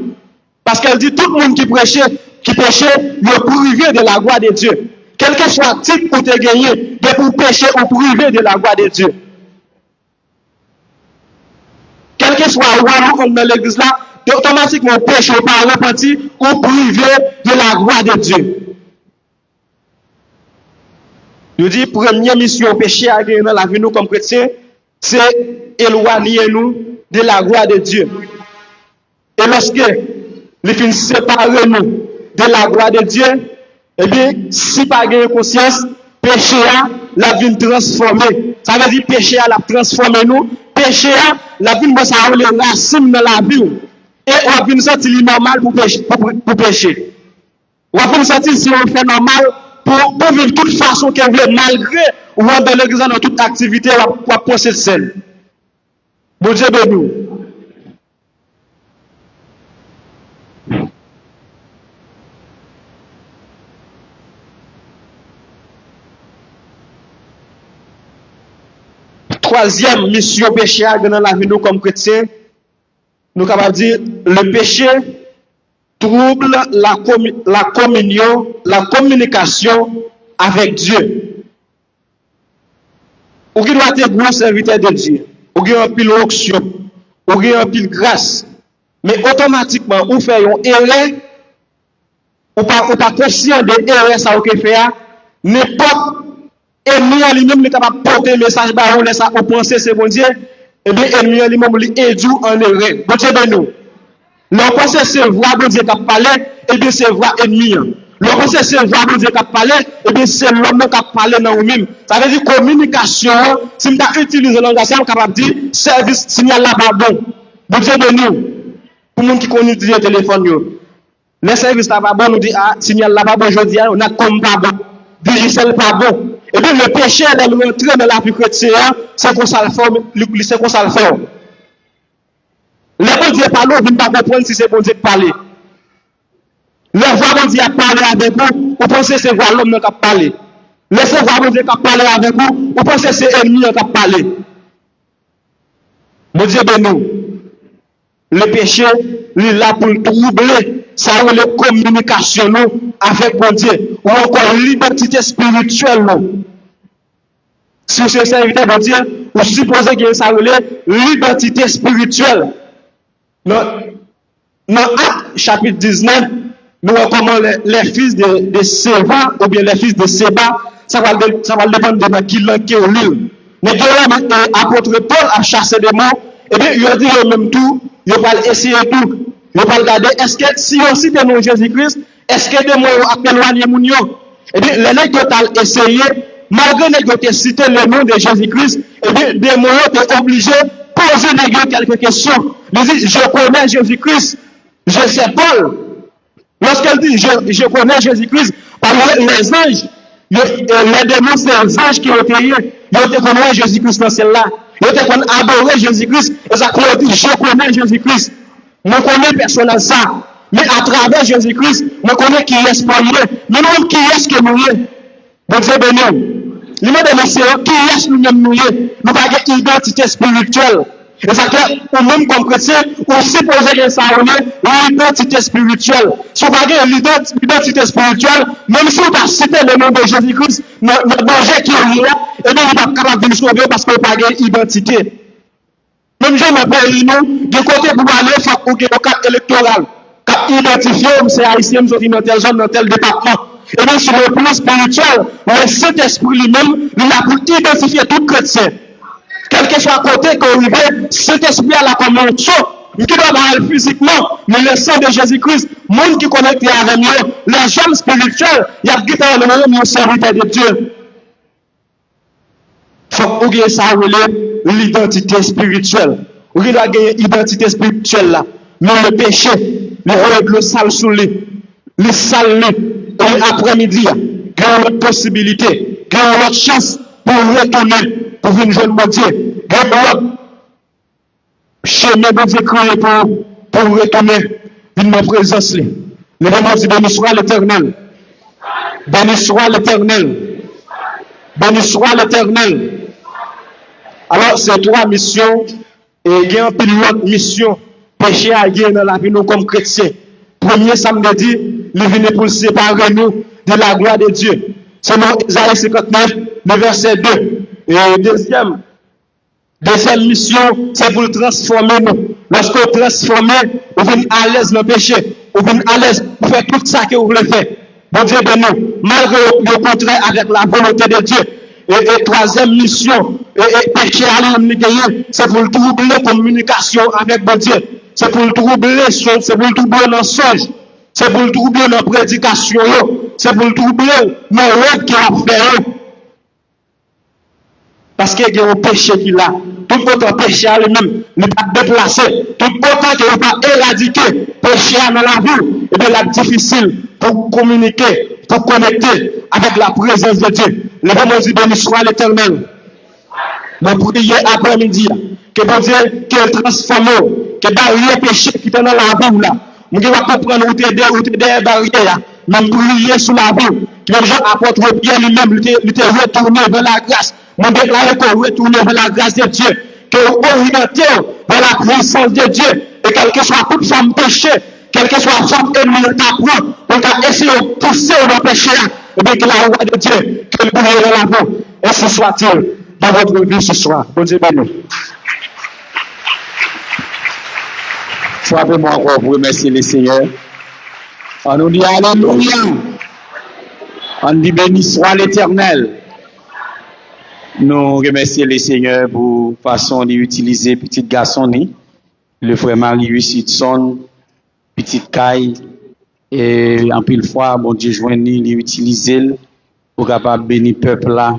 Parce qu'elle dit tout le monde qui prêchait, le privé de la gloire de Dieu. Quel que soit le titre pour te gagner, de pour pécher ou privé de la gloire de Dieu. Quel que soit le roi dans l'église là, automatiquement péché par repenti ou privé de la gloire de Dieu. Je dis, première mission péché à gagner dans la vie nous comme chrétiens, c'est éloigner nous de la gloire de Dieu. Et lorsque les fins séparer nous de la gloire de Dieu, eh bien, si pas gagner conscience, péché a la vie transformée. Ça veut dire péché a la transformer nous. Péché a la vie nous ça les racines dans la vie. Et on va nous sentir normal pour pécher. On va nous sentir si on fait normal pour vivre de toute façon qu'on veut, malgré ou dans l'église dans toute activité, on va penser de celle. Bon Dieu de nous. Troisième mission péché dans la vie nous comme chrétiens, nous sommes capables de dire le péché trouble la communion, la communication avec Dieu. Ou qui doit être gros serviteur de Dieu, ou qui a un pile onction, ou qui a un pile grâce, mais automatiquement, ou fait une erreur, ou pas conscient de l'erreur ça ou que fait, n'importe ennemi lui-même est capable de porter un message par on laisse ça au penser c'est bon Dieu, et bien ennemi lui-même lui éduit en erreur. Bon Dieu de nous. L'on pense c'est vrai bon Dieu qui parle, et bien c'est vrai ennemi. Le conseil, c'est voix de Dieu qui a parlé, et bien c'est l'homme qui a parlé dans nous-mêmes. Ça veut dire communication, si nous utilisons le langage, on est capable de dire service signal là-bas bon. Bon Dieu de nous, pour les gens qui connaissent le téléphone, les services là-bas bon, nous dit, ah, signal là-bas bon, je dis, on a comme pas bon, digicel pas bon. Et bien le péché, elle est rentré dans la vie chrétienne, c'est qu'on s'en le fait, c'est qu'on s'en le fait. Le bon Dieu parle, vous ne pas comprendre si c'est bon Dieu qui parle. Le voix bon Dieu a parlé avec vous, vous pensez que c'est voix l'homme qui a parlé. Laissez voix bon Dieu qui a parlé avec vous, vous pensez que c'est l'ennemi qui a parlé. Mon Dieu de nous, le péché, il est là pour troubler, ça a la communication nous avec bon Dieu, ou encore l'identité spirituelle nous. Si c'est serviteur de Dieu, vous supposez que ça a l'identité spirituelle. Dans Actes chapitre 19, nous voyons comment les fils de Séba, ou bien les fils de Séba, ça va dépendre de qui est au lieu. Mais l'apôtre Paul a chassé des morts, et bien il a dit même tout, il va essayer tout. Il va regarder, est-ce que si on cite le nom de Jésus-Christ, est-ce que des mots ont éloigné mon yon? Et bien les nègres ont essayé, malgré les nègres ont cité le nom de Jésus-Christ, et bien des mots ont été obligés de poser les nègres quelques questions. Ils disent, je connais Jésus-Christ, je sais Paul. Lorsqu'elle dit, je connais Jésus-Christ, parmi les anges, les démons, c'est les anges qui ont été ils ont été connaître Jésus-Christ dans celle-là. Ils ont été adorer Jésus-Christ. Et ça dit, je connais Jésus-Christ. Je connais personne ça. Mais à travers Jésus-Christ, je connais qui est pour nous. Mais nous, qui est-ce que nous sommes? Bon Dieu béni. Le mot de l'océan, qui est-ce que nous sommes? Nous avons une identité spirituelle. Et ça fait, ou même comme chrétien, on suppose que ça a l'identité spirituelle. Si on a l'identité spirituelle, même si on a cité le nom de Jésus-Christ, notre danger qui est là, et bien, on n'est pas capable de nous sauver parce qu'on n'a pas d'identité. Même si on n'a pas nous, du côté pour aller, il faut qu'on ait un cadre électoral. Cap identifié, c'est haïtien, nous dans telle zone, dans tel département. Et bien, sur le plan spirituel, le Saint-Esprit lui-même, il a pour identifier tout chrétien. Quel que soit côté qu'on arrive, cet esprit a la commande, qui doit avoir physiquement, mais le sang de Jésus-Christ, le monde qui connecte avec nous, les gens spirituels, il y a qui dans le monde, serviteur de Dieu. Il faut que ça relève l'identité spirituelle. Vous doit gagner l'identité spirituelle là. Mais le péché, le sale sous lui, le sale et après-midi, il y a une autre possibilité, il y a une autre chance pour retourner. Pour une jeune Dieu, chemin de Dieu créé pour retourner une ma présence. Le moment dit béni soit l'Éternel. Béni soit l'Éternel. Béni soit l'Éternel. Alors, c'est trois missions et il y a une autre mission. Péché à gagner dans la vie nous comme chrétiens. Premier, ça me dit, il vient pour séparer nous de la gloire de Dieu. C'est dans Isaïe 59, le verset 2. Et deuxième mission, c'est pour transformer nous. Lorsqu'on transforme, on vient à l'aise dans le péché. On vient à l'aise pour faire tout ça que vous voulez faire. Bon Dieu de nous, malgré le contraire avec la volonté de Dieu. Et troisième mission, péché à l'homme, c'est pour troubler la communication avec bon Dieu. C'est pour troubler c'est pour troubler le mensonge. C'est pour troubler la prédication. C'est pour troubler nos rêves qui ont fait. Parce qu'il y a un péché qui est là. Tout autant péché à lui-même n'est pas déplacé. Tout autant qu'il n'est pas éradiqué, péché dans la vie, et bien c'est difficile pour communiquer, pour connecter avec la présence de Dieu. Le moment dit béni soit l'Éternel. Mais prier après-midi, que bon Dieu, qu'il transforme, que barrière péché qui est dans la vie là. Nous devons comprendre où tu es des barrières, même prier sous la vie. Les gens apportent Pierre lui-même, il était retourné vers la grâce. Mon déclaré qu'on retourne vers la grâce de Dieu, qu'on oriente vers la puissance de Dieu, et quelle que soit toute forme péché, quelle que soit forme ennemie de ta foi, on essayer de pousser dans le péché, et bien que la loi de Dieu, que le bonheur de l'avant, et ce soit-il dans votre vie ce soir. Bon Dieu béni. Frappez-moi encore pour remercier le Seigneur. On nous dit Alléluia. On dit béni soit l'Éternel. Nous remercions le Seigneur pour la façon d'utiliser petit garçon, le frère Marie Hudson, petite Caille, Et en pile fois, bon Dieu joindre, l'utiliser pour capable bénir peuple là.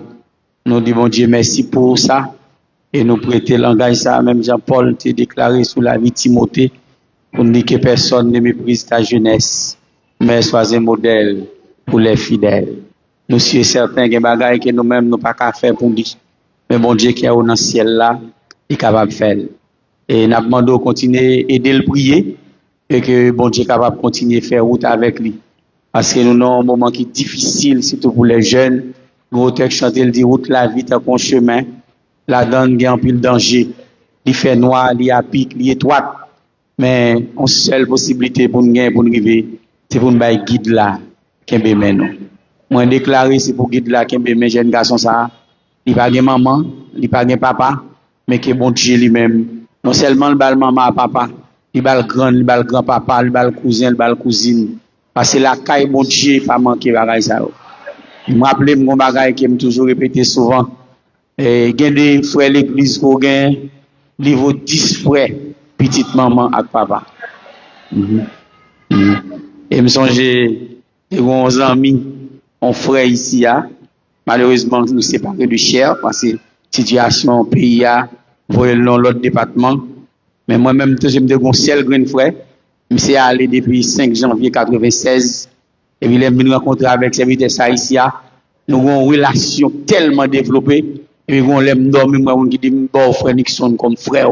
Nous disons bon Dieu merci pour ça. Et nous prêter langage ça, même Jean-Paul t'a déclaré sur la vie de Timothée, pour dire que personne ne méprise ta jeunesse, mais sois un modèle pour les fidèles. Nous sommes certains que bagaille que nous-mêmes nous pas qu'à faire pour dire, mais bon Dieu qui est au dans le ciel là, est capable de faire. Et nous demandons de continuer à aider le prier, et que bon Dieu est capable de continuer à faire route avec lui. Parce que nous avons un moment qui est difficile, surtout pour les jeunes. Nous avons chanté, dit route la vie, t'as un chemin. La donne gagne en pile danger. Il fait noir, il a pic, il est étroite. Mais une seule possibilité pour nous gagner, pour nous arriver, c'est pour nous bailler guide là, qui est nous. Moi, déclaré, c'est pour guide là, qui est mes jeunes garçons ça. Il pas de maman, il pas de papa, mais que bon Dieu lui-même. Non seulement le bal maman à papa, il bal grand papa, il bal cousin, il bal cousine. Parce que la caille bon Dieu, pas manquer bagaille ça. Je me rappelle mon bagaille qui me toujours répété souvent. Et gen des frères l'église qu'on gagne niveau 10 frères petite maman avec papa. Et me songe des bons amis on frère ici malheureusement nous séparés de chair parce que situation pays a voyé dans l'autre département mais moi même je me dis seul grand frère je suis allé depuis 5 janvier 96 et puis je me rencontrer avec serviteur ça ici nous avons une relation tellement développée. Et puis, on l'aime dormir, moi, on dit, bon, frère Nixon comme frère.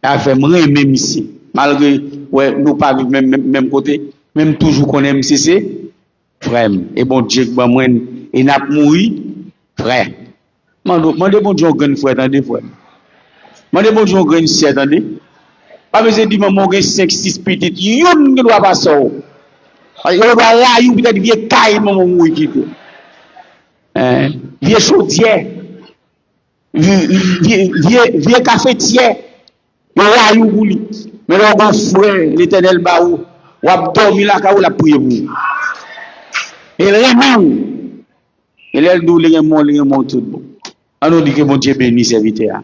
Il fait même ici. Malgré, ouais, nous pas vivre même côté, même toujours qu'on aime c'est frère. Et bon, Dieu, moi, et n'a pas mouru, frère. Mandez bon Dieu, on gagne frère, attendez, frère. Mandez bon Dieu, on gagne sœur, attendez. Pas besoin de dire, maman, on gagne 5, 6 petites, yon ne doit pas ça. Il va là, il peut-être vieux caille, maman, mouru, qui peut. Vieux chaudière. Vieux cafetière, il y a eu bouli. Mais là, on frère, l'éternel baou, ou a dormi là, quand on a prié pour. Et vraiment, il est d'où les remons tout bon. On nous dit que mon Dieu bénit serviteur.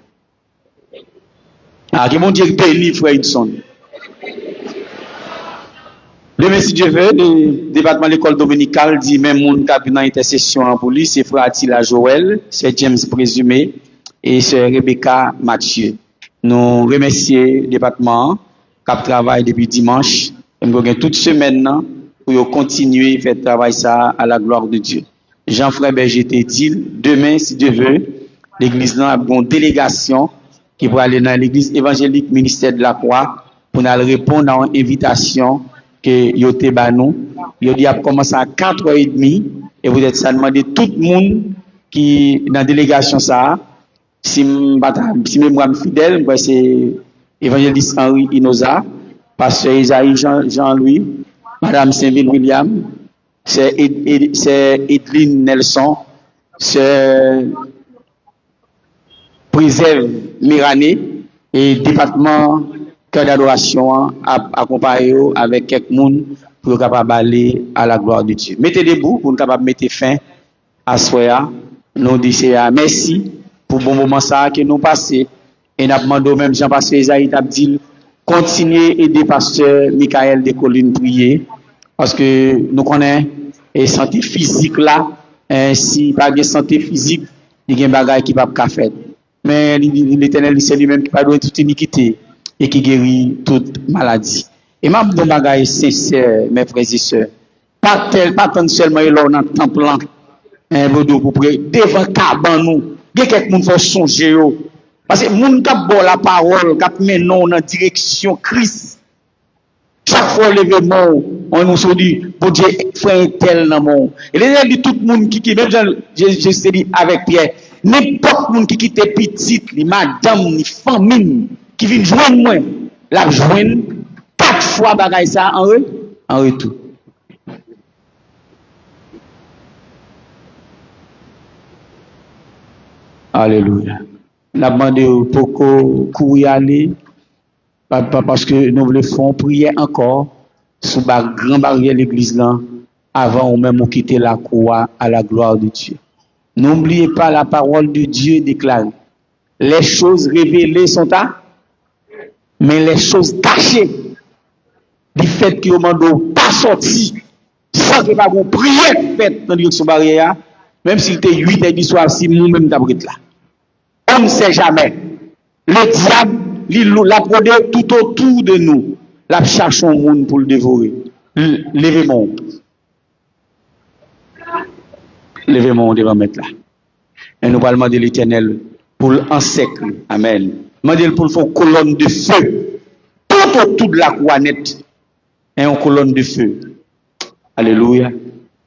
Que mon Dieu bénit frère Hudson. Le merci Dieu veut, le département de l'école dominicale dit même mon cabinet d'intercession en police, c'est frère Attila Joël, c'est James Présumé. Et c'est Rebecca Mathieu. Nous remercions le département qui travaille depuis dimanche. Et nous avons toute semaine pour continuer à faire travail ça à la gloire de Dieu. Jean-Frère Berger t'a dit, demain, si Dieu veut, l'église a une délégation qui va aller dans l'église évangélique ministère de la Croix pour nous répondre à une invitation que yote banou. Il a commencé à 4h30 et vous êtes ça demander tout le monde qui dans la délégation ça. Si je suis fidèle, c'est évangéliste Henri Inoza, pasteur Isaïe Jean-Louis, Madame Saint-Ville William, c'est Edline Nelson, c'est Préserve Mirané et département cœur d'adoration accompagné avec quelques monde pour capable aller à la gloire de Dieu. Mettez debout pour capable mettre fin à soya. Nous disons merci. Pour bon moment ça que nous passons et nous demandons même Jean-Pasteur Isaïe Abdil continuer à aider pasteur Michael de Colline prier parce que nous connaissons la santé physique là si pas de santé physique il y a des bagages qui ne peuvent pas faire mais l'éternel c'est lui-même qui pas donner toute iniquité et qui guérit toute maladie et m'a bon bagage sincère mes frères et sœurs pas tant seulement là dans temple là pour devant caban nous. Il y a quelqu'un qui faut songer. Parce que les gens qui ont la parole, qui mènent dans la direction Christ. Chaque fois l'événement, on nous dit, bon Dieu, frère tel dans mon. Et les gens disent tout le monde qui, même je dit avec Pierre, n'importe monde qui quitte petite, les madame, les familles, qui viennent joindre moi, la joindre 4 fois bagaille ça en retour. Alléluia. Nous avons demandé pour courir aller, parce que nous voulons faire prier encore sous la grande barrière de l'église là, avant ou même quitter la croix à la gloire de Dieu. N'oubliez pas la parole de Dieu déclarée. Les choses révélées sont à, mais les choses cachées, du fait que vous demandez pas pas sorti sans que pas une prière faite dans la direction barrière, même s'il était 8 h du soir, si nous-mêmes d'abrit là. On ne sait jamais. Le diable, il l'a brodé tout autour de nous. La cherche un monde pour le dévorer. Levez-moi. Levez-moi devant mettre là. Et nous parlons de l'Éternel pour l'encercler. Amen. Demandez pour faire colonne de feu. Tout autour de la croix nette. Et une colonne de feu. Alléluia.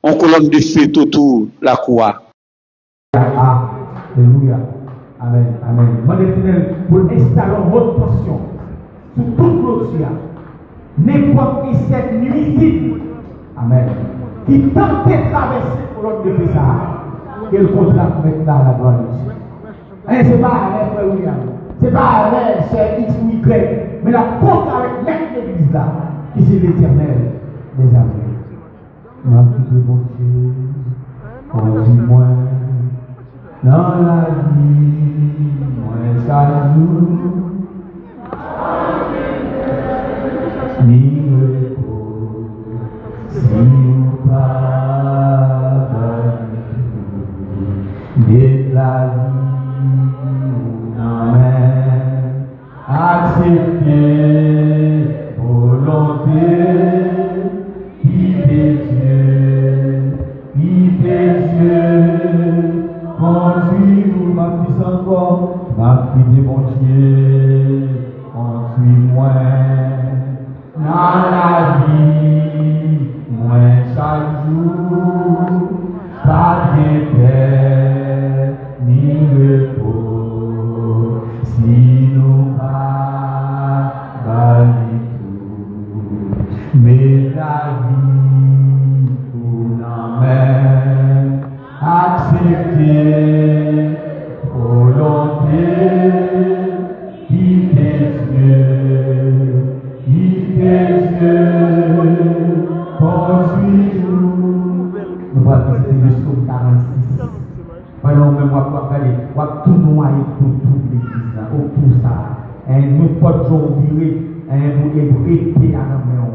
Une colonne de feu tout autour de la croix. Alléluia. Amen. Amen. Demandez l'Éternel pour installer votre portion sur toute clôture. N'importe cette nuisible. Amen. Qui tente de traverser pour l'autre de ça. Quel contrat mettre là la gloire de Dieu. C'est pas avec frère William. C'est pas avec c'est X ou Y. Mais la porte avec l'église là. Qui c'est l'Éternel des amis. Ma vie de mon Dieu. Conduis-moi dans la vie. Moi chaque jour. Ni repos, si nous pardonnons de la vie, amen. Accepter volonté, quitter Dieu, conduis-nous, ma puissance encore, ma vie de mon Dieu, conduis-moi. Dans la vie, moi chaque jour, pas de paix ni repos, si nous pas tout. Mais la vie, pour l'emmène, accepter, volonté, quitter Dieu. Nous allons visiter le psaume 46. Pendant que moi, je vais tout noyer pour toute l'église, pour ça. Et nous pas toujours virer, nous ébréter à la main.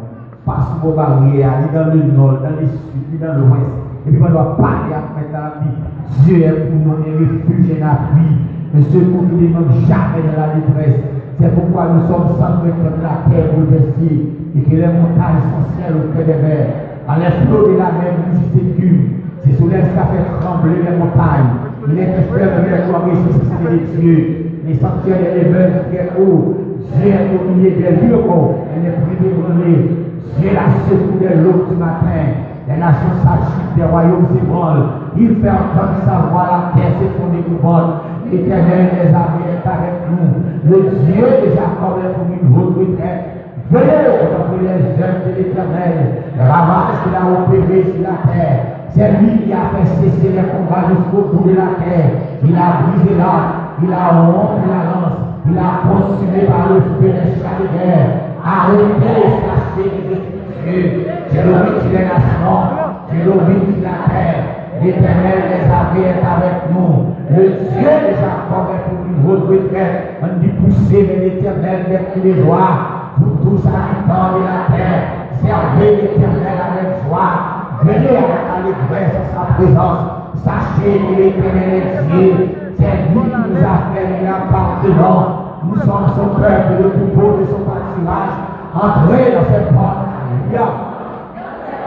Parce que nous allons aller dans le nord, dans le sud, dans l'ouest. Et puis, on doit parler après dans la vie. Dieu est pour nous un refuge et un appui. Mais ceux qui ne demandent jamais de la détresse. C'est pourquoi nous sommes sans mettre de la terre bouleversée et que les montagnes sont ciel au près des mers. À l'efflot de la mer, nous s'écume. C'est sous l'air qui a fait trembler les montagnes. Il est espère de les gloires ressusciter les dieux. Les sanctuaires et les bœufs très hauts. Dieu est au milieu des lieux hauts. Elle est pris de brûler. Dieu l'a secoué de l'eau du matin. Les nations s'agitent, des royaumes s'ébranlent. Il fait entendre sa voix, la terre s'effondre et couronne. L'Éternel des armées est avec nous. Le Dieu de Jacob est pour une haute retraite. Venez contre les œuvres de l'Éternel, le ravage qu'il a opéré sur la terre. C'est lui qui a fait cesser les combats jusqu'au bout de la terre. Il a brisé l'arc, il a rompu la lance, il a consumé par le feu les chats de guerre. Arrêtez, sachez que je suis Dieu. J'ai l'oubli sur les nations, j'ai l'oubli sur la terre. L'Éternel des armées est avec nous. Le Dieu de Jacob est pour une haute retraite. On dit pousser vers l'Éternel des coups de joie. Vous tous habitants de la terre, servez l'Éternel avec joie. Venez à l'allégresse à sa présence. Sachez que l'Éternel est Dieu. C'est lui qui nous a fait une appartenance. Nous sommes son peuple, le troupeau de son pâturage. Entrez dans cette porte. Alléluia.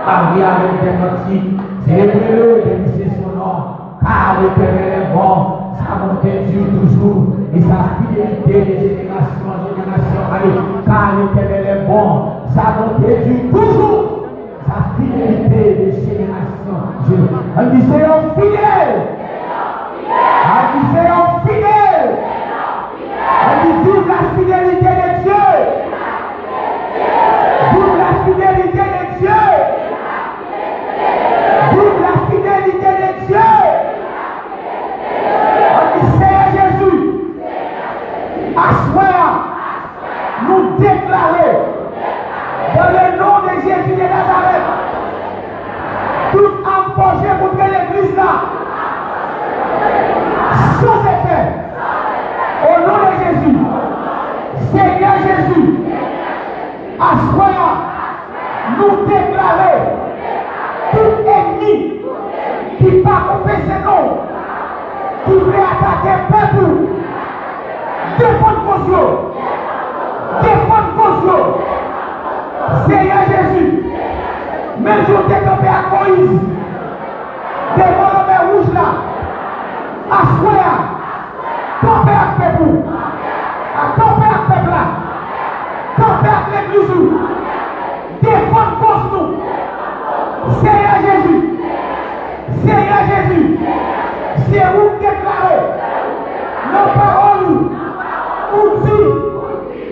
Marie avec des cantiques. Célébrez-le, bénissez son nom. Car l'Éternel est bon. Sa bonté dure toujours. Et sa fidélité de génération en génération. Allez, car l'Éternel est bon. Sa bonté dure toujours. Sa fidélité de génération en génération. On dit c'est un fidèle. On dit c'est un fidèle. On dit vive la fidélité de Dieu. Vive la fidélité de Dieu. Vive la fidélité de Dieu. On dit Seigneur Jésus. Assoir, nous déclarer dans le nom de Jésus de Nazareth toute âme forgée contre l'église là sans effet au nom de Jésus. Seigneur Jésus, assoir, nous déclarer tout ennemi qui va confesser non, qui veut attaquer le peuple, défendre cause, Seigneur Jésus, même jour que tombé à Moïse, devant la mer rouge là, à Soya, camper avec le peuple, à camper avec le peuple là, camper avec l'église, défendre cause nous, Seigneur Jésus, c'est vous déclarer nos paroles, nous dit,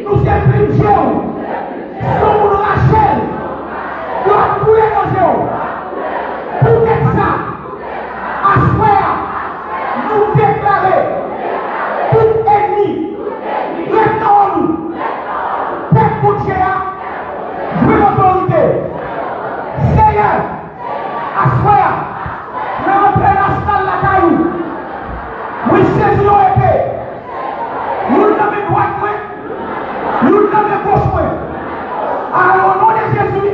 nous sommes privilégiés. Somos Rachel, doit tous les dangers. Pour être ça, à soi, nous déclarer tout ennemi, maintenant nous, tête pour Géa, jouer l'autorité. Seigneur, à soi, nous rentrons dans la salle la caillou. Nous saisissons l'épée. Nous nommons droite, nous nommons gauche. Alors, au nom de Jésus,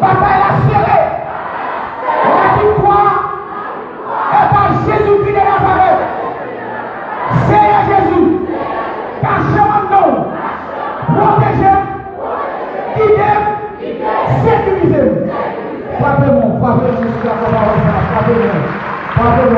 bataille assurée. La victoire est par Jésus-Christ de Nazareth. Seigneur Jésus, cachez nous, protégez, guidez, sécurisez. Frappez-moi jusqu'à frappez-moi.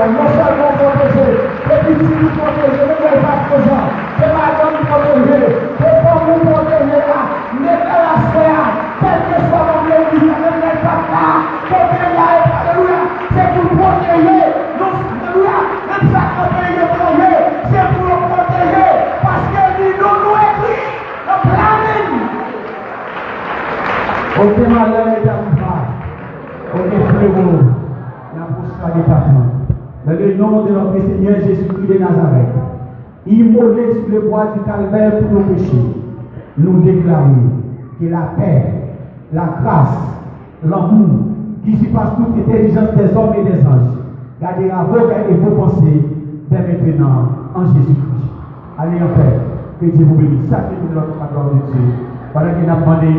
Non seulement protéger, mais puis si vous protégez, ne voulez pas présent. C'est madame protéger, c'est pour vous protéger là. Mettez la sphère, quel que soit mon église, ne mettez pas là. Alléluia, c'est pour protéger. Alléluia, même ça qu'on peut y protéger, c'est pour nous protéger. Parce que nous écrit le planning. Ok, madame, ok, frérot, la bouche de département. Dans le nom de notre Seigneur Jésus-Christ de Nazareth, immolé sur le bois du calvaire pour nos péchés, nous déclarons que la paix, la grâce, l'amour, qui surpasse toute intelligence des hommes et des anges, gardera vos cœurs et vos pensées dès maintenant en Jésus-Christ. Allez en paix, que Dieu vous bénisse. Sacrez-vous de notre gloire de Dieu. Voilà qu'il a demandé.